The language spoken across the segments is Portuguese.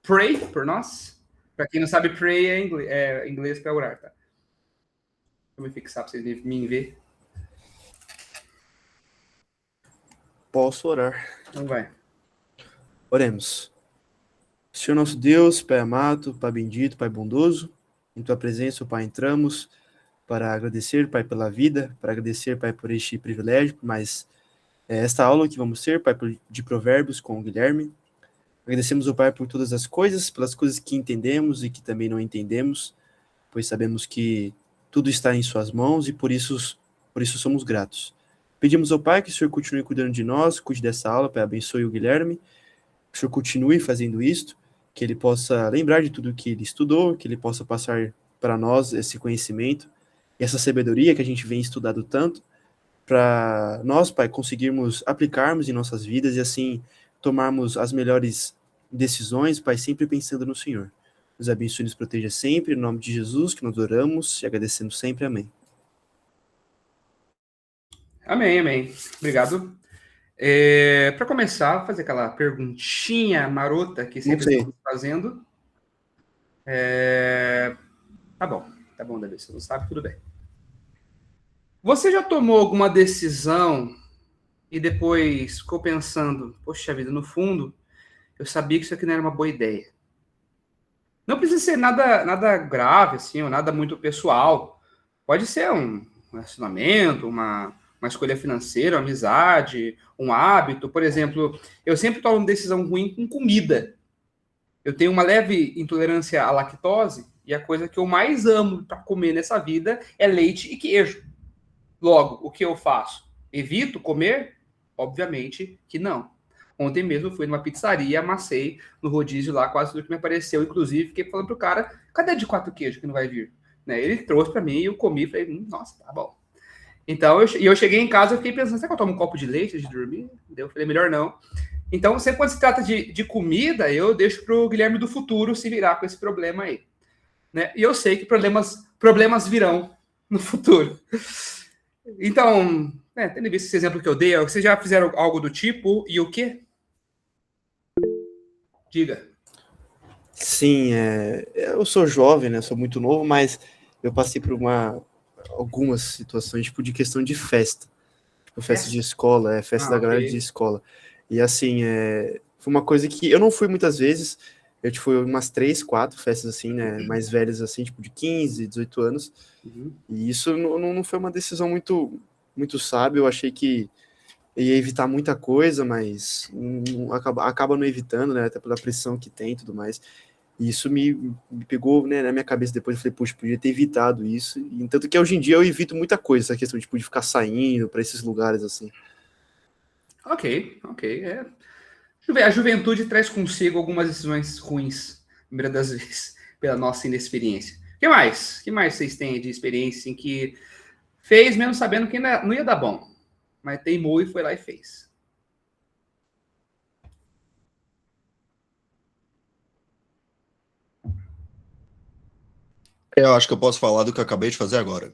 pray por nós? Para quem não sabe, pray é inglês para orar, tá? Deixa eu me fixar para vocês me ver. Posso orar. Então vai. Oremos. Senhor nosso Deus, Pai amado, Pai bendito, Pai bondoso, em Tua presença, Pai, entramos para agradecer, Pai, pela vida, para agradecer, Pai, por este privilégio, mas esta aula que vamos ter, Pai, de Provérbios com o Guilherme. Agradecemos, Pai, por todas as coisas, pelas coisas que entendemos e que também não entendemos, pois sabemos que tudo está em Suas mãos e por isso somos gratos. Pedimos ao Pai que o Senhor continue cuidando de nós, cuide dessa aula, Pai, abençoe o Guilherme, que o Senhor continue fazendo isto, que ele possa lembrar de tudo que ele estudou, que ele possa passar para nós esse conhecimento e essa sabedoria que a gente vem estudando tanto, para nós, Pai, conseguirmos aplicarmos em nossas vidas e assim tomarmos as melhores decisões, Pai, sempre pensando no Senhor. Nos abençoe e nos proteja sempre, em nome de Jesus, que nós oramos e agradecemos sempre. Amém. Amém, amém. Obrigado. Para começar, vou fazer aquela perguntinha marota que sempre estamos fazendo. Tá bom, Davi, você não sabe, tudo bem. Você já tomou alguma decisão e depois ficou pensando, poxa vida, no fundo, eu sabia que isso aqui não era uma boa ideia. Não precisa ser nada grave, assim, ou nada muito pessoal. Pode ser um relacionamento, uma escolha financeira, uma amizade, um hábito. Por exemplo, eu sempre tomo decisão ruim com comida. Eu tenho uma leve intolerância à lactose e a coisa que eu mais amo para comer nessa vida é leite e queijo. Logo, o que eu faço? Evito comer? Obviamente que não. Ontem mesmo eu fui numa pizzaria, amassei no rodízio lá quase tudo que me apareceu. Inclusive, fiquei falando pro cara, cadê de 4 queijos que não vai vir? Né? Ele trouxe para mim e eu comi. Falei, nossa, tá bom. Então, eu cheguei em casa e fiquei pensando, será que eu tomo um copo de leite antes de dormir? Eu falei, melhor não. Então, sempre quando se trata de comida, eu deixo pro Guilherme do futuro se virar com esse problema aí. Né? E eu sei que problemas virão no futuro. Então, tendo visto esse exemplo que eu dei, vocês já fizeram algo do tipo e o quê? Diga. Sim, eu sou jovem, né? Sou muito novo, mas eu passei por algumas situações, tipo, de questão de festa. Tipo, festa de escola, festa da galera de escola. E assim, foi uma coisa que eu não fui muitas vezes, eu fui umas 3, 4 festas assim, né? Mais velhas, assim, tipo, de 15, 18 anos. Uhum. E isso não foi uma decisão muito, muito sábia. Eu achei que ia evitar muita coisa, mas acaba não evitando, né? Até pela pressão que tem e tudo mais. E isso me pegou, né, na minha cabeça depois. Eu falei, poxa, podia ter evitado isso. E tanto que hoje em dia eu evito muita coisa, essa questão tipo, de ficar saindo para esses lugares assim. Ok. A juventude traz consigo algumas decisões ruins, na maioria das vezes, pela nossa inexperiência. O que mais? O que mais vocês têm de experiência em que fez mesmo sabendo que não ia dar bom, mas teimou e foi lá e fez? Eu acho que eu posso falar do que eu acabei de fazer agora.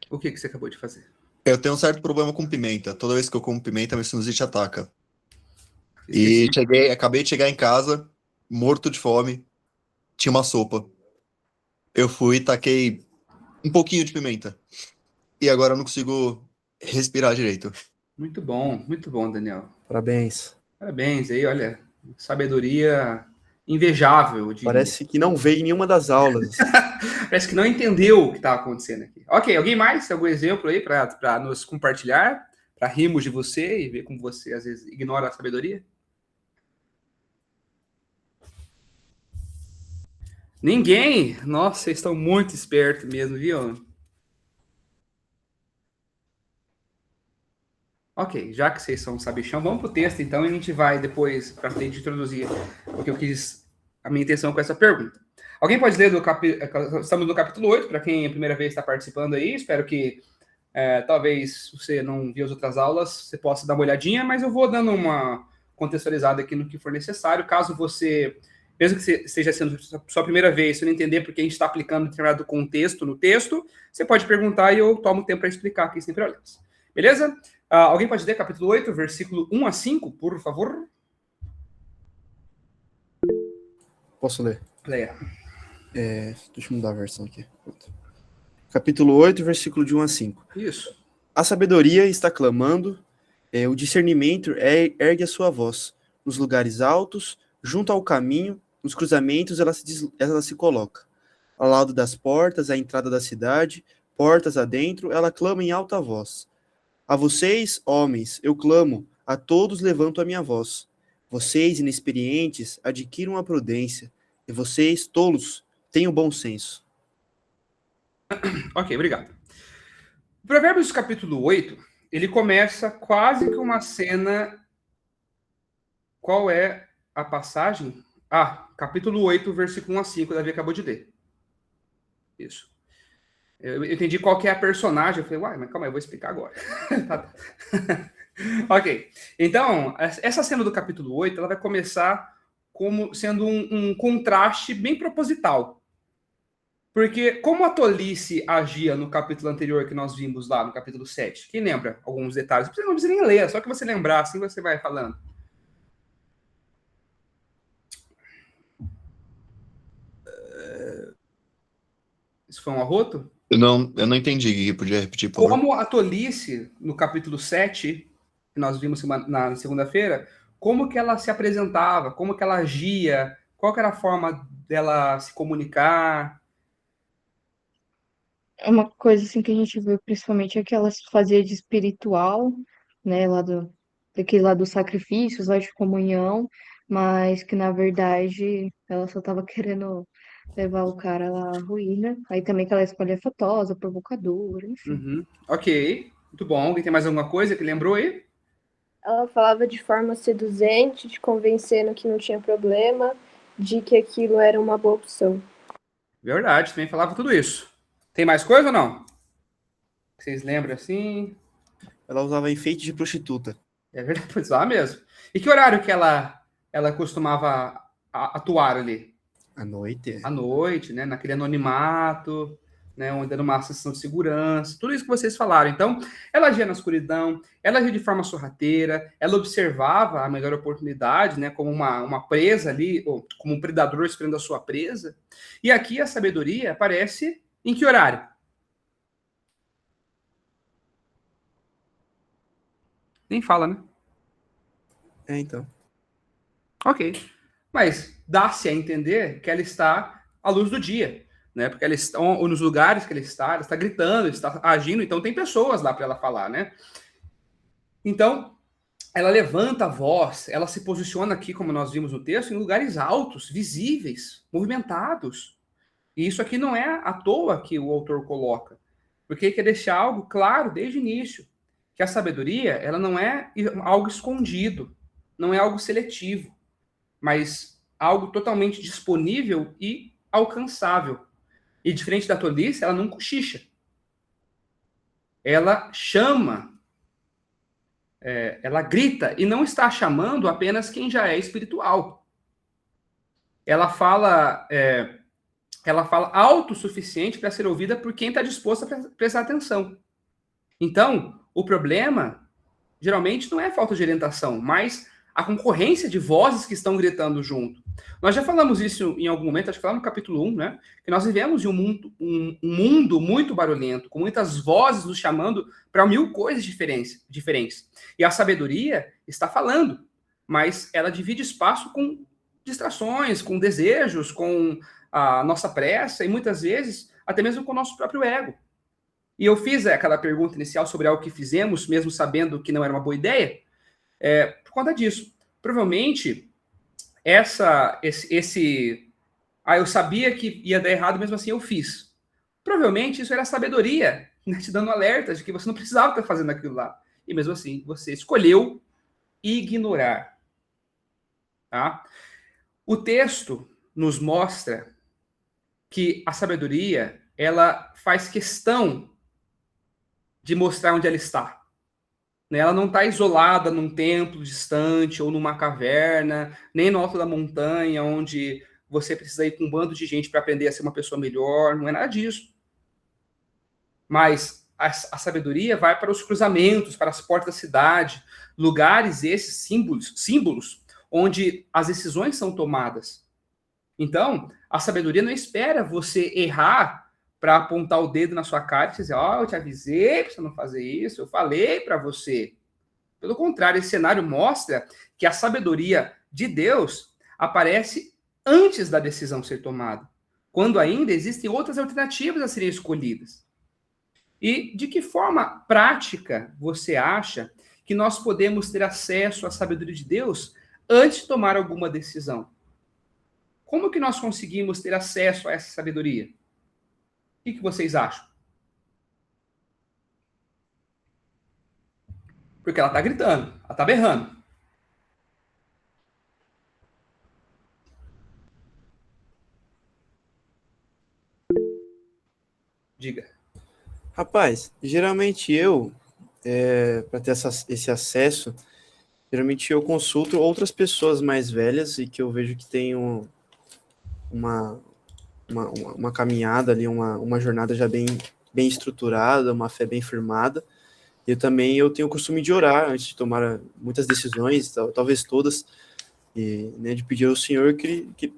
O que você acabou de fazer? Eu tenho um certo problema com pimenta. Toda vez que eu como pimenta, minha sinusite ataca. E acabei de chegar em casa, morto de fome, tinha uma sopa. Eu fui e taquei um pouquinho de pimenta. E agora eu não consigo respirar direito. Muito bom, Daniel. Parabéns. Parabéns aí, olha, sabedoria invejável, eu diria. Parece que não veio em nenhuma das aulas. Parece que não entendeu o que estava acontecendo aqui. Ok, alguém mais? Algum exemplo aí para nos compartilhar? Para rirmos de você e ver como você às vezes ignora a sabedoria? Ninguém? Nossa, vocês estão muito espertos mesmo, viu? Ok, já que vocês são sabichão, vamos pro texto então e a gente vai depois para frente introduzir o que eu quis, a minha intenção com essa pergunta. Alguém pode ler estamos no capítulo 8, para quem é a primeira vez está participando aí, espero que talvez você não viu as outras aulas, você possa dar uma olhadinha, mas eu vou dando uma contextualizada aqui no que for necessário, caso você, mesmo que esteja sendo sua primeira vez, se não entender porque a gente está aplicando determinado contexto no texto, você pode perguntar e eu tomo tempo para explicar aqui sem problemas. Beleza? Alguém pode ler capítulo 8, versículo 1 a 5, por favor? Posso ler? Leia. Deixa eu mudar a versão aqui. Capítulo 8, versículo de 1 a 5. Isso. A sabedoria está clamando, o discernimento ergue a sua voz. Nos lugares altos, junto ao caminho, nos cruzamentos, ela se coloca. Ao lado das portas, à entrada da cidade, portas adentro, ela clama em alta voz. A vocês, homens, eu clamo, a todos levanto a minha voz. Vocês, inexperientes, adquiram a prudência, e vocês, tolos, tenham bom senso. Ok, obrigado. O Provérbios capítulo 8, ele começa quase com uma cena... Qual é a passagem? Capítulo 8, versículo 1 a 5, Davi acabou de ler. Isso. Eu entendi qual que é a personagem. Eu falei, mas calma aí, eu vou explicar agora. Ok. Então, essa cena do capítulo 8, ela vai começar como sendo um contraste bem proposital. Porque como a tolice agia no capítulo anterior que nós vimos lá, no capítulo 7? Quem lembra alguns detalhes? Você não precisa nem ler, só que você lembrar, assim você vai falando. Isso foi um arroto? Eu não entendi, podia repetir, por favor? Como a tolice, no capítulo 7, que nós vimos na segunda-feira, como que ela se apresentava, como que ela agia, qual que era a forma dela se comunicar. É uma coisa assim que a gente viu principalmente é que ela se fazia de espiritual, né, daquele lá dos sacrifícios, lá de comunhão, mas que na verdade ela só estava querendo levar o cara lá à ruína. Aí também que ela escolhe afatosa, provocadora, enfim. Uhum. Ok, muito bom. Alguém tem mais alguma coisa que lembrou aí? Ela falava de forma seduzente, te convencendo que não tinha problema, de que aquilo era uma boa opção. Verdade, também falava tudo isso. Tem mais coisa ou não? Vocês lembram assim? Ela usava enfeite de prostituta. É verdade, pois lá mesmo. E que horário que ela costumava atuar ali? À noite. À noite, né? Naquele anonimato, né? Onde era uma sensação de segurança, tudo isso que vocês falaram. Então, ela agia na escuridão, ela agia de forma sorrateira, ela observava a melhor oportunidade, né? Como uma presa ali, ou como um predador esperando a sua presa. E aqui a sabedoria aparece em que horário? Nem fala, né? Então. Ok. Mas dá-se a entender que ela está à luz do dia, né? Porque ela está, ou nos lugares que ela está gritando, está agindo, então tem pessoas lá para ela falar, né? Então, ela levanta a voz, ela se posiciona aqui, como nós vimos no texto, em lugares altos, visíveis, movimentados. E isso aqui não é à toa que o autor coloca, porque ele quer deixar algo claro desde o início, que a sabedoria, ela não é algo escondido, não é algo seletivo, mas algo totalmente disponível e alcançável. E diferente da tolice, ela não cochicha. Ela chama, ela grita, e não está chamando apenas quem já é espiritual. Ela fala alto o suficiente para ser ouvida por quem está disposto a prestar atenção. Então, o problema, geralmente, não é a falta de orientação, mas a concorrência de vozes que estão gritando junto. Nós já falamos isso em algum momento, acho que lá no capítulo 1, né? Que nós vivemos em um mundo muito barulhento, com muitas vozes nos chamando para 1000 coisas diferentes. E a sabedoria está falando, mas ela divide espaço com distrações, com desejos, com a nossa pressa e muitas vezes até mesmo com o nosso próprio ego. E eu fiz aquela pergunta inicial sobre algo que fizemos, mesmo sabendo que não era uma boa ideia, por conta disso. Provavelmente, eu sabia que ia dar errado, mesmo assim eu fiz. Provavelmente isso era sabedoria, né, te dando alerta de que você não precisava estar fazendo aquilo lá. E mesmo assim, você escolheu ignorar. Tá? O texto nos mostra que a sabedoria, ela faz questão de mostrar onde ela está. Ela não está isolada num templo distante ou numa caverna, nem no alto da montanha, onde você precisa ir com um bando de gente para aprender a ser uma pessoa melhor. Não é nada disso. Mas a sabedoria vai para os cruzamentos, para as portas da cidade, lugares esses símbolos, onde as decisões são tomadas. Então, a sabedoria não espera você errar para apontar o dedo na sua cara e dizer, ó, eu te avisei para você não fazer isso, eu falei para você. Pelo contrário, esse cenário mostra que a sabedoria de Deus aparece antes da decisão ser tomada, quando ainda existem outras alternativas a serem escolhidas. E de que forma prática você acha que nós podemos ter acesso à sabedoria de Deus antes de tomar alguma decisão? Como que nós conseguimos ter acesso a essa sabedoria? O que vocês acham? Porque ela está gritando, ela está berrando. Diga. Rapaz, geralmente para ter esse acesso, geralmente eu consulto outras pessoas mais velhas e que eu vejo que tem uma caminhada ali, uma jornada já bem estruturada, uma fé bem firmada. Eu tenho o costume de orar antes de tomar muitas decisões, talvez todas, e, né, de pedir ao Senhor que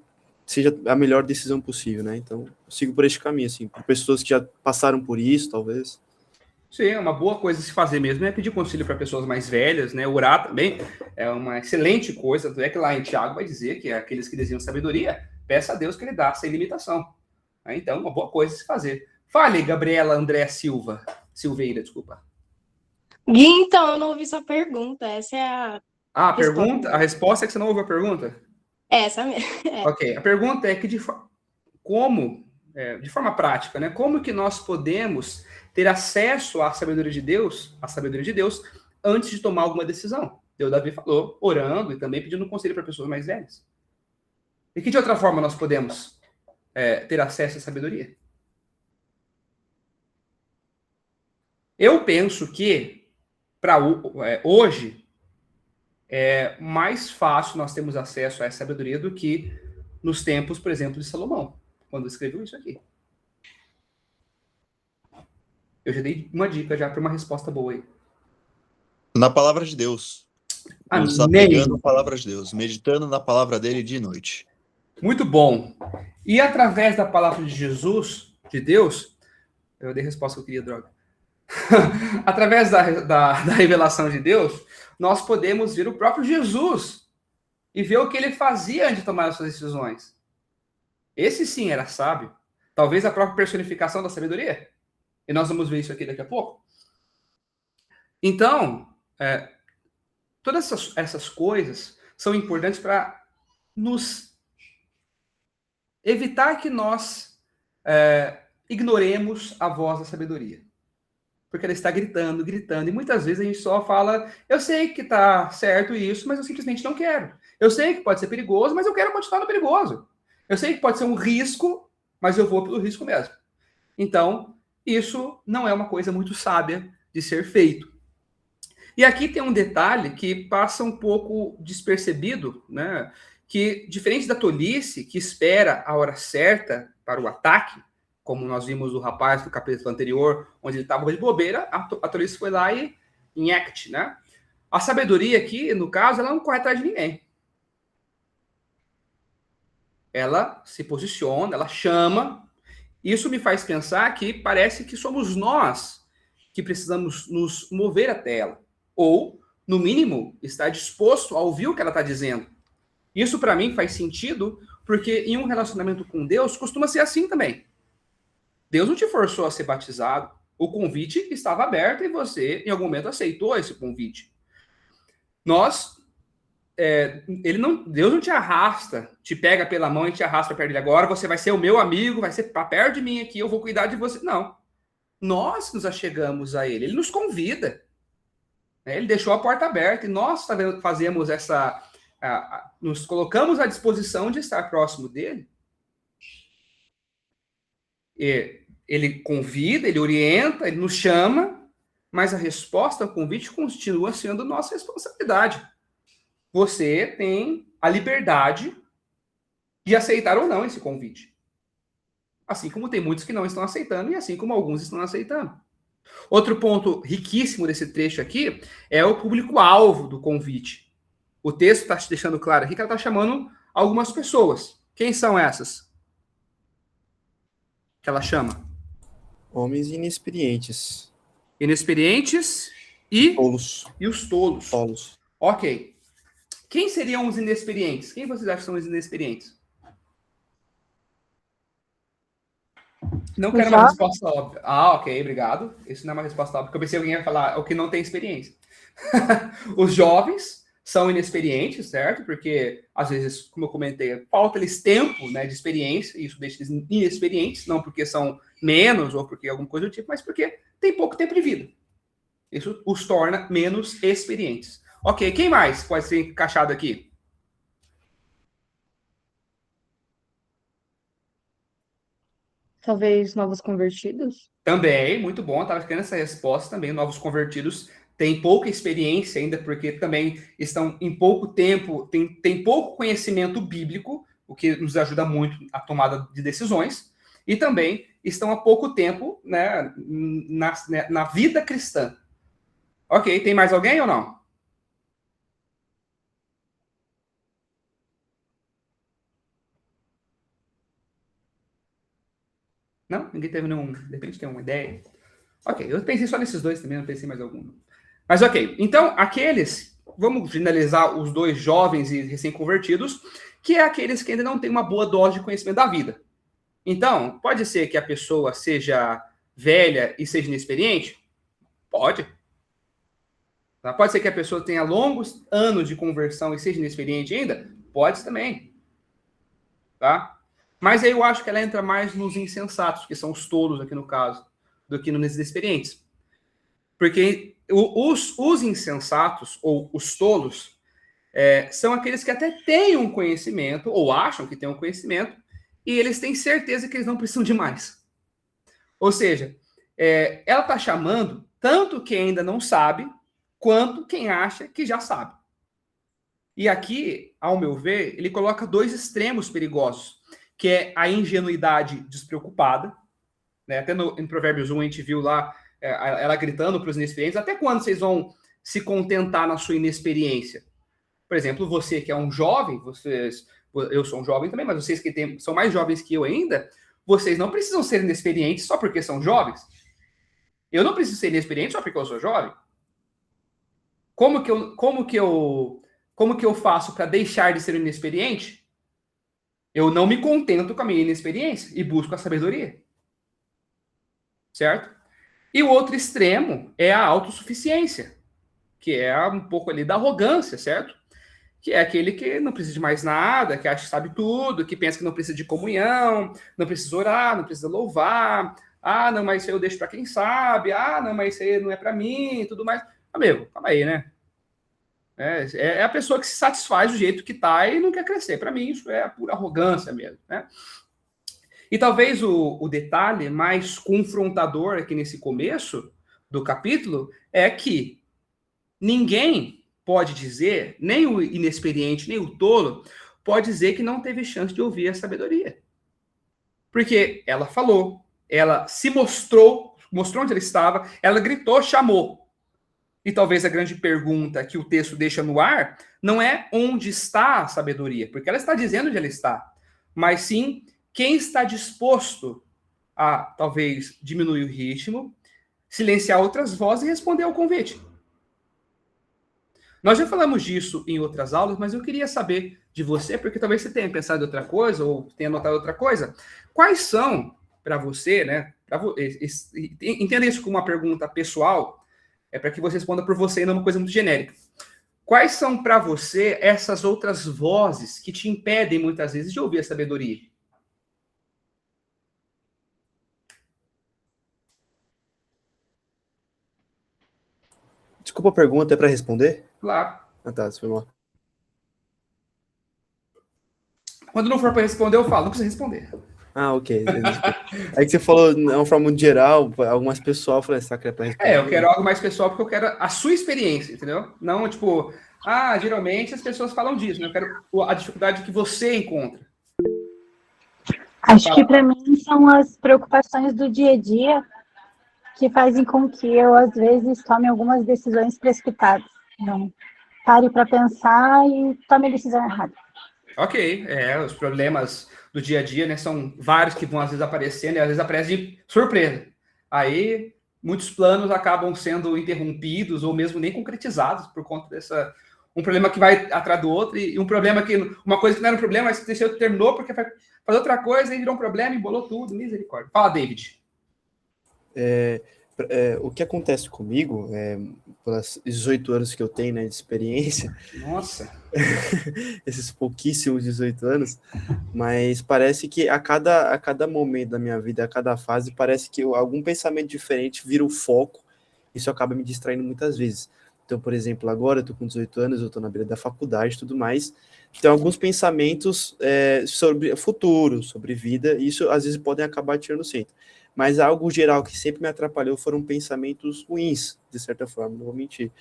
seja a melhor decisão possível, né? Então, eu sigo por este caminho, assim, por pessoas que já passaram por isso, talvez. Sim, uma boa coisa a se fazer mesmo é pedir conselho para pessoas mais velhas, né? Orar também é uma excelente coisa. Tanto é que lá em Tiago vai dizer que aqueles que desejam sabedoria, peça a Deus que ele dá sem limitação. Então, uma boa coisa a se fazer. Fale, Gabriela André Silveira, desculpa. Gui, então, eu não ouvi sua pergunta. Essa é a pergunta? A resposta é que você não ouviu a pergunta? essa mesmo. Ok, a pergunta é que de forma prática, né? Como que nós podemos ter acesso à sabedoria de Deus, antes de tomar alguma decisão? O Davi falou, orando e também pedindo conselho para pessoas mais velhas. E que de outra forma nós podemos ter acesso à sabedoria? Eu penso que para hoje é mais fácil nós termos acesso a essa sabedoria do que nos tempos, por exemplo, de Salomão, quando escreveu isso aqui. Eu já dei uma dica já para uma resposta boa aí. Na palavra de Deus. Nos apegando à palavra de Deus, meditando na palavra dele de noite. Muito bom. E através da palavra de Jesus, de Deus, eu dei a resposta que eu queria, droga. Através da revelação de Deus, nós podemos ver o próprio Jesus e ver o que ele fazia antes de tomar as suas decisões. Esse sim era sábio. Talvez a própria personificação da sabedoria. E nós vamos ver isso aqui daqui a pouco. Então, todas essas coisas são importantes para nos evitar que nós ignoremos a voz da sabedoria. Porque ela está gritando, gritando, e muitas vezes a gente só fala, eu sei que está certo isso, mas eu simplesmente não quero. Eu sei que pode ser perigoso, mas eu quero continuar no perigoso. Eu sei que pode ser um risco, mas eu vou pelo risco mesmo. Então, isso não é uma coisa muito sábia de ser feito. E aqui tem um detalhe que passa um pouco despercebido, né? Que, diferente da tolice, que espera a hora certa para o ataque, como nós vimos o rapaz do capítulo anterior, onde ele estava de bobeira, a tolice foi lá e em act, né? A sabedoria aqui, no caso, ela não corre atrás de ninguém. Ela se posiciona, ela chama. Isso me faz pensar que parece que somos nós que precisamos nos mover até ela. Ou, no mínimo, estar disposto a ouvir o que ela está dizendo. Isso, para mim, faz sentido, porque em um relacionamento com Deus, costuma ser assim também. Deus não te forçou a ser batizado. O convite estava aberto e você, em algum momento, aceitou esse convite. Deus não te arrasta, te pega pela mão e te arrasta para perto dele. Agora você vai ser o meu amigo, vai ser para perto de mim aqui, eu vou cuidar de você. Não. Nós nos achegamos a ele. Ele nos convida. Ele deixou a porta aberta e nós fazemos nos colocamos à disposição de estar próximo dele. Ele convida, ele orienta, ele nos chama, mas a resposta ao convite continua sendo nossa responsabilidade. Você tem a liberdade de aceitar ou não esse convite. Assim como tem muitos que não estão aceitando e assim como alguns estão aceitando. Outro ponto riquíssimo desse trecho aqui é o público-alvo do convite. O texto está te deixando claro aqui que ela está chamando algumas pessoas. Quem são essas que ela chama? Homens inexperientes. Inexperientes e Tolos. os tolos. Tolos. Ok. Quem seriam os inexperientes? Quem vocês acham que são os inexperientes? Não quero uma resposta óbvia. Ah, ok, obrigado. Isso não é uma resposta óbvia, porque eu pensei que alguém ia falar o que não tem experiência. Os jovens são inexperientes, certo? Porque, às vezes, como eu comentei, falta-lhes tempo, né, de experiência, e isso deixa eles inexperientes, não porque são menos ou porque alguma coisa do tipo, mas porque tem pouco tempo de vida. Isso os torna menos experientes. Ok, quem mais pode ser encaixado aqui? Talvez novos convertidos? Também, muito bom. Estava querendo essa resposta também. Novos convertidos têm pouca experiência ainda, porque também estão em pouco tempo, tem pouco conhecimento bíblico, o que nos ajuda muito a tomada de decisões, e também estão há pouco tempo, né, na vida cristã. Ok, tem mais alguém ou não? Não? Ninguém teve nenhum. De repente tem uma ideia. Ok, eu pensei só nesses dois também, não pensei em mais algum. Mas ok, então aqueles, vamos finalizar os dois jovens e recém-convertidos, que é aqueles que ainda não têm uma boa dose de conhecimento da vida. Então, pode ser que a pessoa seja velha e seja inexperiente? Pode. Tá? Pode ser que a pessoa tenha longos anos de conversão e seja inexperiente ainda? Pode também. Tá? Mas aí eu acho que ela entra mais nos insensatos, que são os tolos aqui no caso, do que nos inexperientes. Porque os insensatos, ou os tolos, são aqueles que até têm um conhecimento, ou acham que têm um conhecimento, e eles têm certeza que eles não precisam de mais. Ou seja, ela está chamando tanto quem ainda não sabe, quanto quem acha que já sabe. E aqui, ao meu ver, ele coloca dois extremos perigosos, que é a ingenuidade despreocupada, né? Até em Provérbios 1 a gente viu lá ela gritando para os inexperientes, até quando vocês vão se contentar na sua inexperiência? Por exemplo, você que é um jovem, eu sou um jovem também, mas vocês que são mais jovens que eu ainda, vocês não precisam ser inexperientes só porque são jovens. Eu não preciso ser inexperiente só porque eu sou jovem. Como que eu faço para deixar de ser inexperiente? Eu não me contento com a minha inexperiência e busco a sabedoria. Certo? E o outro extremo é a autossuficiência, que é um pouco ali da arrogância, certo? Que é aquele que não precisa de mais nada, que acha que sabe tudo, que pensa que não precisa de comunhão, não precisa orar, não precisa louvar. Ah, não, mas isso aí eu deixo para quem sabe. Ah, não, mas isso aí não é para mim e tudo mais. Amigo, calma aí, né? É a pessoa que se satisfaz do jeito que tá e não quer crescer. Para mim, isso é a pura arrogância mesmo, né? E talvez o detalhe mais confrontador aqui nesse começo do capítulo é que ninguém pode dizer, nem o inexperiente, nem o tolo, pode dizer que não teve chance de ouvir a sabedoria. Porque ela falou, ela se mostrou onde ela estava, ela gritou, chamou. E talvez a grande pergunta que o texto deixa no ar não é onde está a sabedoria, porque ela está dizendo onde ela está, mas sim quem está disposto a, talvez, diminuir o ritmo, silenciar outras vozes e responder ao convite. Nós já falamos disso em outras aulas, mas eu queria saber de você, porque talvez você tenha pensado em outra coisa ou tenha notado outra coisa. Quais são, para você, né? Entenda isso como uma pergunta pessoal, para que você responda por você e não uma coisa muito genérica. Quais são, para você, essas outras vozes que te impedem, muitas vezes, de ouvir a sabedoria? Desculpa a pergunta, é para responder? Claro. Ah, tá, isso foi mal. Quando não for para responder, eu falo, não precisa responder. Ah, ok. É que você falou de uma forma muito geral, algo mais pessoal, eu falei, será que é para responder? Eu quero algo mais pessoal, porque eu quero a sua experiência, entendeu? Não, tipo, geralmente as pessoas falam disso, né? Eu quero a dificuldade que você encontra. Acho que para mim são as preocupações do dia a dia que fazem com que eu, às vezes, tome algumas decisões precipitadas. Não pare para pensar e tome a decisão errada. Ok, os problemas do dia a dia, né, são vários que vão às vezes aparecendo e às vezes aparecem de surpresa. Aí, muitos planos acabam sendo interrompidos ou mesmo nem concretizados por conta dessa... Um problema que vai atrás do outro e um problema que... Uma coisa que não era um problema, mas terminou porque foi fazer outra coisa e virou um problema, embolou tudo, misericórdia. Fala, David. O que acontece comigo, pelos 18 anos que eu tenho, né, de experiência, Nossa. esses pouquíssimos 18 anos, mas parece que a cada momento da minha vida, a cada fase, parece que algum pensamento diferente vira o foco, isso acaba me distraindo muitas vezes. Então, por exemplo, agora eu tô com 18 anos, eu tô na beira da faculdade e tudo mais, então alguns pensamentos sobre futuro, sobre vida, isso às vezes podem acabar tirando o centro. Mas algo geral que sempre me atrapalhou foram pensamentos ruins, de certa forma, não vou mentir.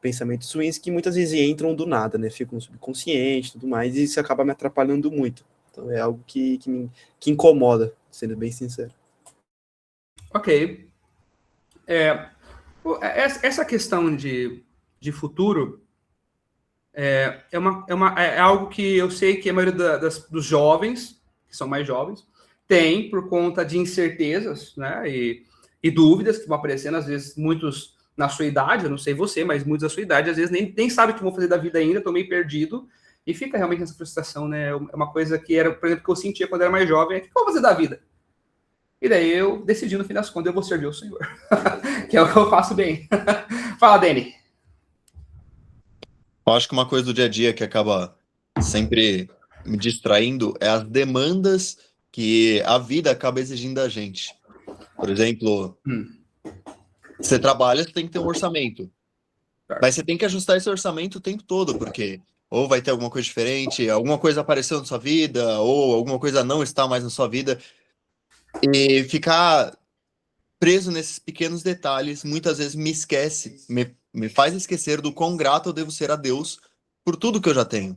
Pensamentos ruins que muitas vezes entram do nada, né? Ficam no subconsciente e tudo mais, e isso acaba me atrapalhando muito. Então é algo que me incomoda, sendo bem sincero. Ok. Essa questão de futuro é algo que eu sei que a maioria dos jovens, que são mais jovens, tem por conta de incertezas, né, e dúvidas que vão aparecendo, às vezes muitos na sua idade, eu não sei você, mas muitos da sua idade, às vezes nem sabe o que vão fazer da vida ainda, estou meio perdido, e fica realmente essa frustração, né, é uma coisa que era, por exemplo, que eu sentia quando era mais jovem, o que eu vou fazer da vida? E daí eu decidi, no fim das contas, eu vou servir o Senhor, que é o que eu faço bem. Fala, Dani. Eu acho que uma coisa do dia a dia que acaba sempre me distraindo é as demandas que a vida acaba exigindo da gente. Por exemplo, você trabalha, você tem que ter um orçamento. Mas você tem que ajustar esse orçamento o tempo todo, porque ou vai ter alguma coisa diferente, alguma coisa apareceu na sua vida, ou alguma coisa não está mais na sua vida. E ficar preso nesses pequenos detalhes muitas vezes me faz esquecer do quão grato eu devo ser a Deus por tudo que eu já tenho.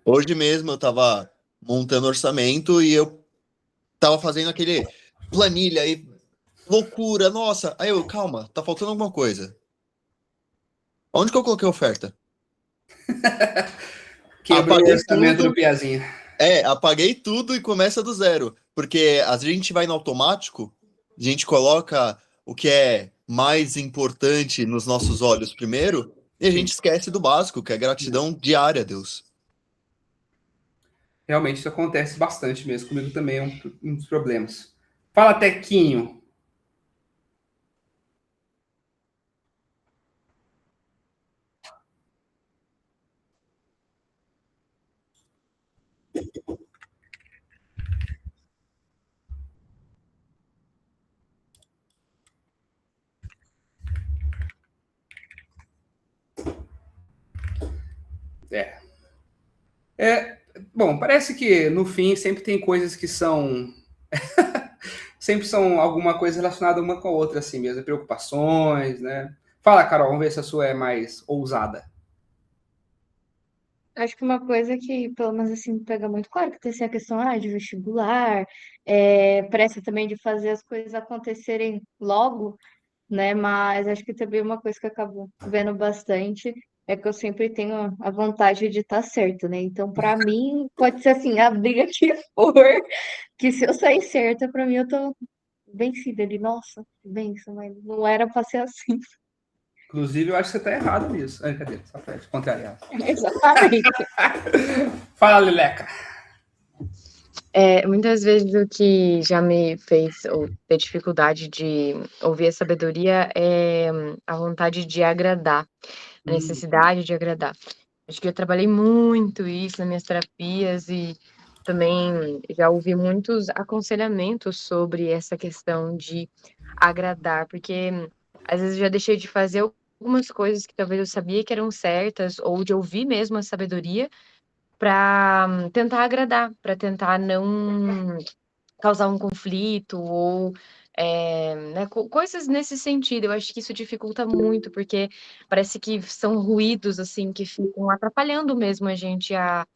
Hoje mesmo eu estava montando orçamento e eu estava fazendo aquele planilha aí, loucura, nossa. Aí eu, calma, tá faltando alguma coisa. Onde que eu coloquei a oferta? Quebrou o orçamento do Piazinho. Apaguei tudo e começa do zero. Porque a gente vai no automático, a gente coloca o que é mais importante nos nossos olhos primeiro, e a gente esquece do básico, que é gratidão diária a Deus. Realmente isso acontece bastante mesmo. Comigo também é um dos problemas. Fala, Tequinho. Bom, parece que no fim sempre tem coisas que são sempre são alguma coisa relacionada uma com a outra, assim mesmo, preocupações, né? Fala, Carol, vamos ver se a sua é mais ousada. Acho que uma coisa que, pelo menos assim, pega muito claro, que tem assim, a questão de vestibular, pressa também de fazer as coisas acontecerem logo, né? Mas acho que também uma coisa que eu acabo vendo bastante é que eu sempre tenho a vontade de estar certa, né? Então, para mim, pode ser assim, a briga que for, que se eu sair certa, para mim eu tô vencida ali. Nossa, benção, mas não era pra ser assim. Inclusive, eu acho que você tá errado nisso. Cadê? Só pra te contrariar. Exatamente. Fala, Leleca. Muitas vezes o que já me fez ou ter dificuldade de ouvir a sabedoria é a vontade de agradar, a necessidade de agradar. Acho que eu trabalhei muito isso nas minhas terapias e também já ouvi muitos aconselhamentos sobre essa questão de agradar, porque às vezes eu já deixei de fazer algumas coisas que talvez eu sabia que eram certas, ou de ouvir mesmo a sabedoria, para tentar agradar, para tentar não causar um conflito ou né, coisas nesse sentido. Eu acho que isso dificulta muito, porque parece que são ruídos assim que ficam atrapalhando mesmo a gente a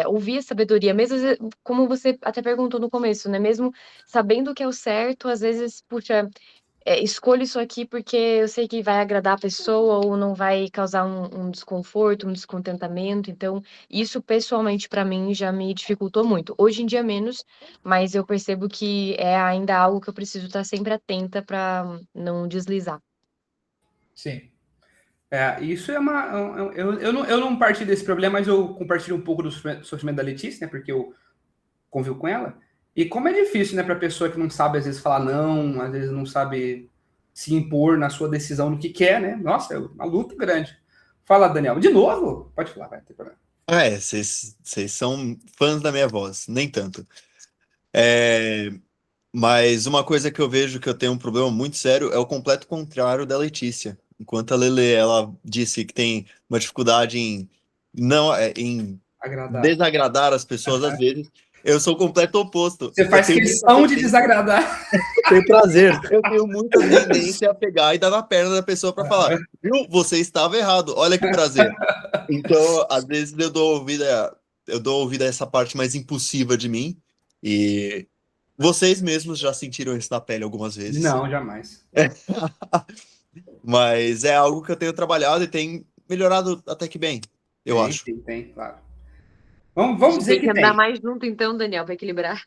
ouvir a sabedoria, mesmo como você até perguntou no começo, né? Mesmo sabendo que é o certo, às vezes, puxa, escolho isso aqui porque eu sei que vai agradar a pessoa ou não vai causar um desconforto, um descontentamento. Então, isso pessoalmente para mim já me dificultou muito. Hoje em dia menos, mas eu percebo que é ainda algo que eu preciso estar sempre atenta para não deslizar. Sim. Isso é uma. Eu não partilho desse problema, mas eu compartilho um pouco do sofrimento da Letícia, né? Porque eu convivo com ela. E como é difícil, né, para pessoa que não sabe, às vezes, falar não, às vezes não sabe se impor na sua decisão no que quer, né? Nossa, é uma luta grande. Fala, Daniel. De novo? Pode falar, vai, não tem problema. Vocês são fãs da minha voz, nem tanto. Mas uma coisa que eu vejo que eu tenho um problema muito sério é o completo contrário da Letícia. Enquanto a Lele, ela disse que tem uma dificuldade em Agradar. desagradar as pessoas às vezes, eu sou o completo oposto. Você faz questão de desagradar. Tem prazer. Eu tenho muita tendência a pegar e dar na perna da pessoa para falar, viu, você estava errado, olha que prazer. Então, às vezes eu dou ouvido a essa parte mais impulsiva de mim, e vocês mesmos já sentiram isso na pele algumas vezes. Não, jamais. Mas é algo que eu tenho trabalhado e tem melhorado até que bem, eu acho. Tem, claro. Vamos dizer Tem que que andar tem. mais junto então, Daniel, para equilibrar.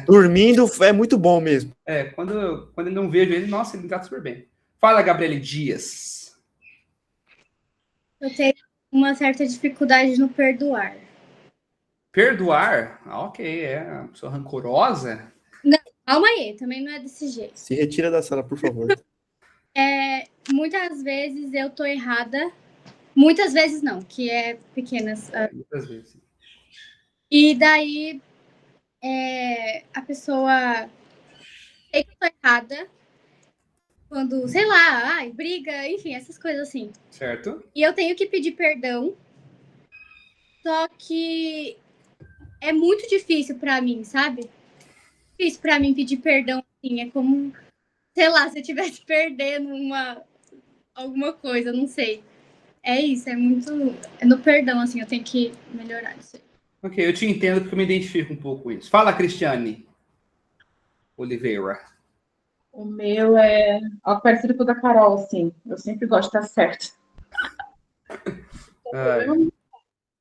Dormindo é muito bom mesmo. Quando eu não vejo ele, nossa, ele me trata super bem. Fala, Gabriele Dias. Eu tenho uma certa dificuldade no perdoar. Perdoar? Ok, uma pessoa rancorosa. Calma aí, também não é desse jeito. Se retira da sala, por favor. Muitas vezes eu tô errada. Muitas vezes não, que é pequenas. Muitas vezes. E daí a pessoa sei que eu tô errada. Quando, sei lá, briga, enfim, essas coisas assim. Certo. E eu tenho que pedir perdão. Só que é muito difícil pra mim, sabe? Difícil pra mim pedir perdão, assim. É como, sei lá, se eu estivesse perdendo alguma coisa, não sei. É isso, é no perdão, assim, eu tenho que melhorar isso aí. Ok, eu te entendo porque eu me identifico um pouco com isso. Fala, Cristiane Oliveira. O meu é algo parecido com o da Carol, assim. Eu sempre gosto de estar certo.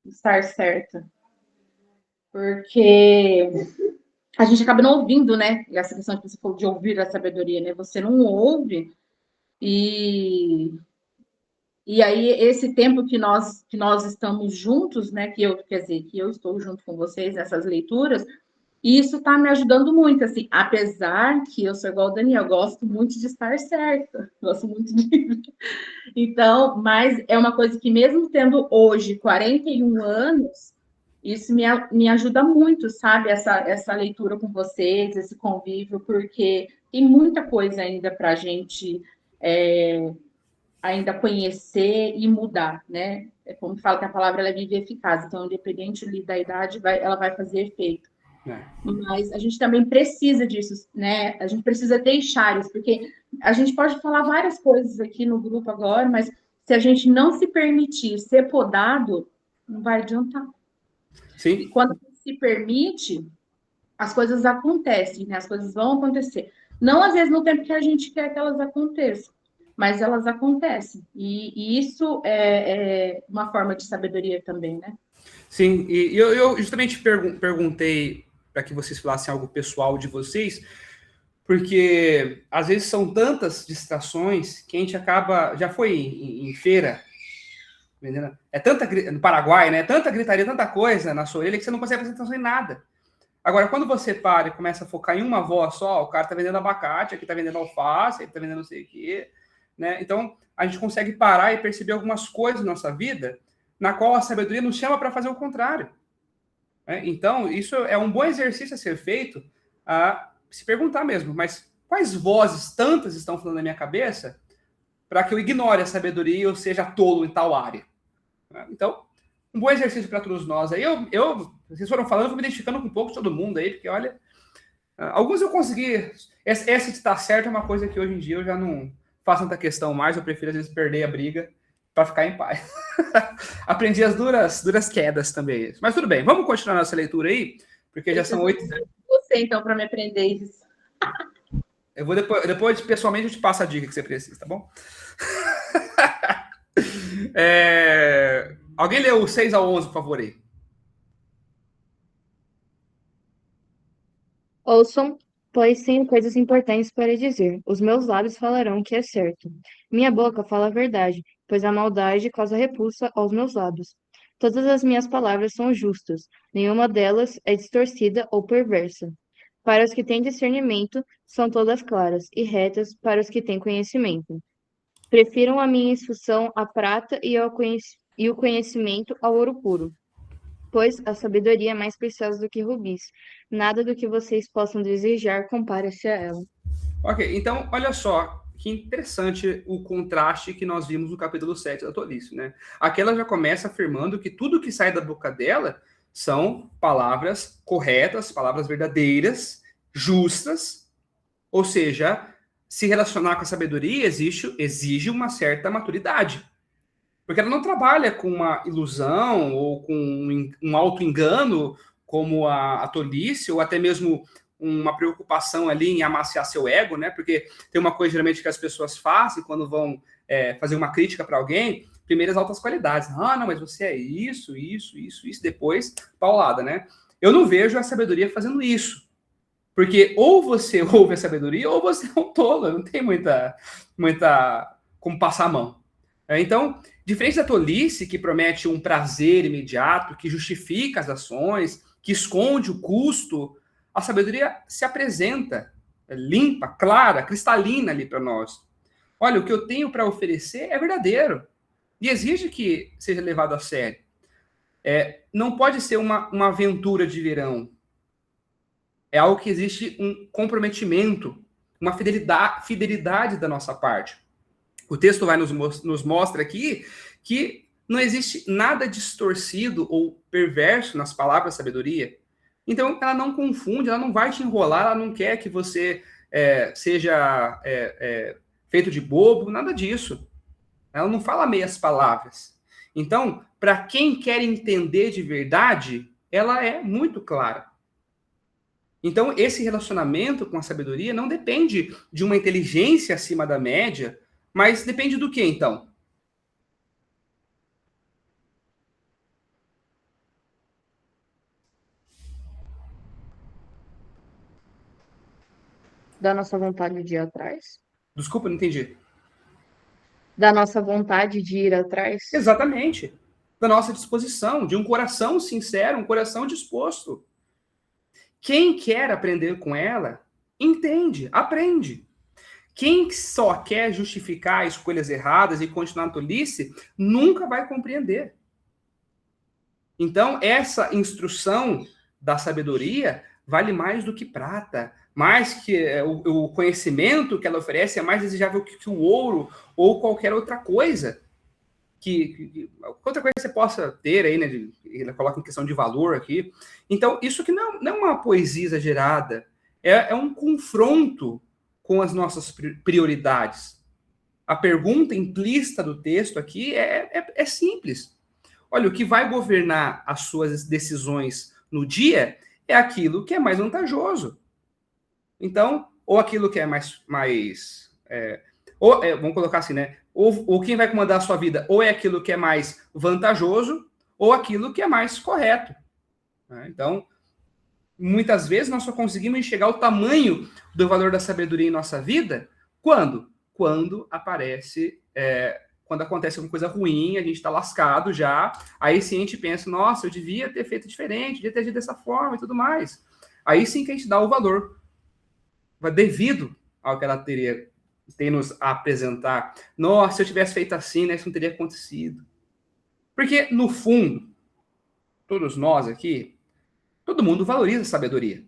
Estar certa. Porque a gente acaba não ouvindo, né? Essa questão que você falou de ouvir a sabedoria, né? Você não ouve e aí esse tempo que nós estamos juntos, né? Que eu estou junto com vocês nessas leituras, e isso está me ajudando muito, assim, apesar que eu sou igual o Daniel, gosto muito de estar certa, gosto muito de... Então, mas é uma coisa que mesmo tendo hoje 41 anos, isso me ajuda muito, sabe? Essa leitura com vocês, esse convívio, porque tem muita coisa ainda para a gente ainda conhecer e mudar, né? É como fala que a palavra ela é viva e eficaz, então, independente da idade, ela vai fazer efeito. Mas a gente também precisa disso, né? A gente precisa deixar isso, porque a gente pode falar várias coisas aqui no grupo agora, mas se a gente não se permitir ser podado, não vai adiantar. Sim. E quando a gente se permite, as coisas acontecem, né? As coisas vão acontecer. Não às vezes no tempo que a gente quer que elas aconteçam, mas elas acontecem. E isso é uma forma de sabedoria também, né? Sim, e eu justamente perguntei para que vocês falassem algo pessoal de vocês, porque às vezes são tantas distrações que a gente acaba... Já foi em feira, vendendo, no Paraguai, né? Tanta gritaria, tanta coisa na sua orelha que você não consegue prestar atenção em nada. Agora, quando você para e começa a focar em uma voz só, o cara tá vendendo abacate, aqui tá vendendo alface, aqui tá vendendo não sei o quê, né? Então, a gente consegue parar e perceber algumas coisas na nossa vida na qual a sabedoria nos chama para fazer o contrário. Então, isso é um bom exercício a ser feito, a se perguntar mesmo, mas quais vozes tantas estão falando na minha cabeça para que eu ignore a sabedoria e eu seja tolo em tal área? Então, um bom exercício para todos nós. Aí vocês foram falando, eu fui me identificando com um pouco de todo mundo aí, porque olha, alguns eu consegui. Essa de estar certo é uma coisa que hoje em dia eu já não faço tanta questão mais, eu prefiro às vezes perder a briga para ficar em paz. Aprendi as duras quedas também. Mas tudo bem, vamos continuar nossa leitura aí, porque já são 8. Você, então, para me aprender isso. Eu vou depois, pessoalmente, eu te passo a dica que você precisa, tá bom? Alguém leu o 6 ao 11, por favor, aí. Ouçam, pois tenho coisas importantes para dizer. Os meus lábios falarão o que é certo. Minha boca fala a verdade, pois a maldade causa repulsa aos meus lábios. Todas as minhas palavras são justas, nenhuma delas é distorcida ou perversa. Para os que têm discernimento, são todas claras e retas para os que têm conhecimento. Prefiram a minha instrução à prata e o conhecimento ao ouro puro. Pois a sabedoria é mais preciosa do que rubis. Nada do que vocês possam desejar compara-se a ela. Ok, então, olha só que interessante o contraste que nós vimos no capítulo 7 da tolice, né? Aqui ela já começa afirmando que tudo que sai da boca dela são palavras corretas, palavras verdadeiras, justas, ou seja, se relacionar com a sabedoria exige uma certa maturidade. Porque ela não trabalha com uma ilusão ou com um auto-engano, como a tolice, ou até mesmo uma preocupação ali em amaciar seu ego, né? Porque tem uma coisa geralmente que as pessoas fazem quando vão fazer uma crítica para alguém, primeiro as altas qualidades. Ah, não, mas você é isso, depois paulada, né? Eu não vejo a sabedoria fazendo isso. Porque ou você ouve a sabedoria ou você é um tolo, não tem muita como passar a mão. Então, diferente da tolice, que promete um prazer imediato, que justifica as ações, que esconde o custo, a sabedoria se apresenta limpa, clara, cristalina ali para nós. Olha, o que eu tenho para oferecer é verdadeiro e exige que seja levado a sério. Não pode ser uma aventura de verão. É algo que existe um comprometimento, uma fidelidade da nossa parte. O texto vai nos mostra aqui que não existe nada distorcido ou perverso nas palavras sabedoria. Então, ela não confunde, ela não vai te enrolar, ela não quer que você seja feito de bobo, nada disso. Ela não fala meias palavras. Então, para quem quer entender de verdade, ela é muito clara. Então, esse relacionamento com a sabedoria não depende de uma inteligência acima da média, mas depende do que, então? Da nossa vontade de ir atrás? Desculpa, não entendi. Da nossa vontade de ir atrás? Exatamente. Da nossa disposição, de um coração sincero, um coração disposto. Quem quer aprender com ela, entende, aprende. Quem só quer justificar escolhas erradas e continuar na tolice, nunca vai compreender. Então, essa instrução da sabedoria vale mais do que prata, mais que o conhecimento que ela oferece é mais desejável que o ouro ou qualquer outra coisa. Outra coisa que você possa ter aí, né? Ela coloca em questão de valor aqui. Então, isso que não é uma poesia exagerada, é um confronto com as nossas prioridades. A pergunta implícita do texto aqui é simples. Olha, o que vai governar as suas decisões no dia é aquilo que é mais vantajoso. Então, ou aquilo que é vamos colocar assim, né? Ou quem vai comandar a sua vida, ou é aquilo que é mais vantajoso, ou aquilo que é mais correto. Então, muitas vezes nós só conseguimos enxergar o tamanho do valor da sabedoria em nossa vida quando acontece alguma coisa ruim, a gente está lascado já, aí sim a gente pensa, nossa, eu devia ter feito diferente, devia ter agido dessa forma e tudo mais. Aí sim que a gente dá o valor devido ao que ela tem nos a apresentar. Nossa, se eu tivesse feito assim, né, isso não teria acontecido. Porque, no fundo, todos nós aqui, todo mundo valoriza a sabedoria.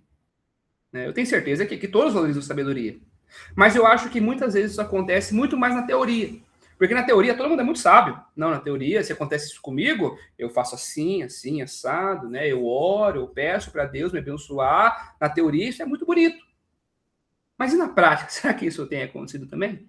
Né? Eu tenho certeza que todos valorizam a sabedoria. Mas eu acho que muitas vezes isso acontece muito mais na teoria. Porque na teoria todo mundo é muito sábio. Não, na teoria, se acontece isso comigo, eu faço assim, assado, né? Eu oro, eu peço para Deus me abençoar. Na teoria isso é muito bonito. Mas e na prática? Será que isso tem acontecido também?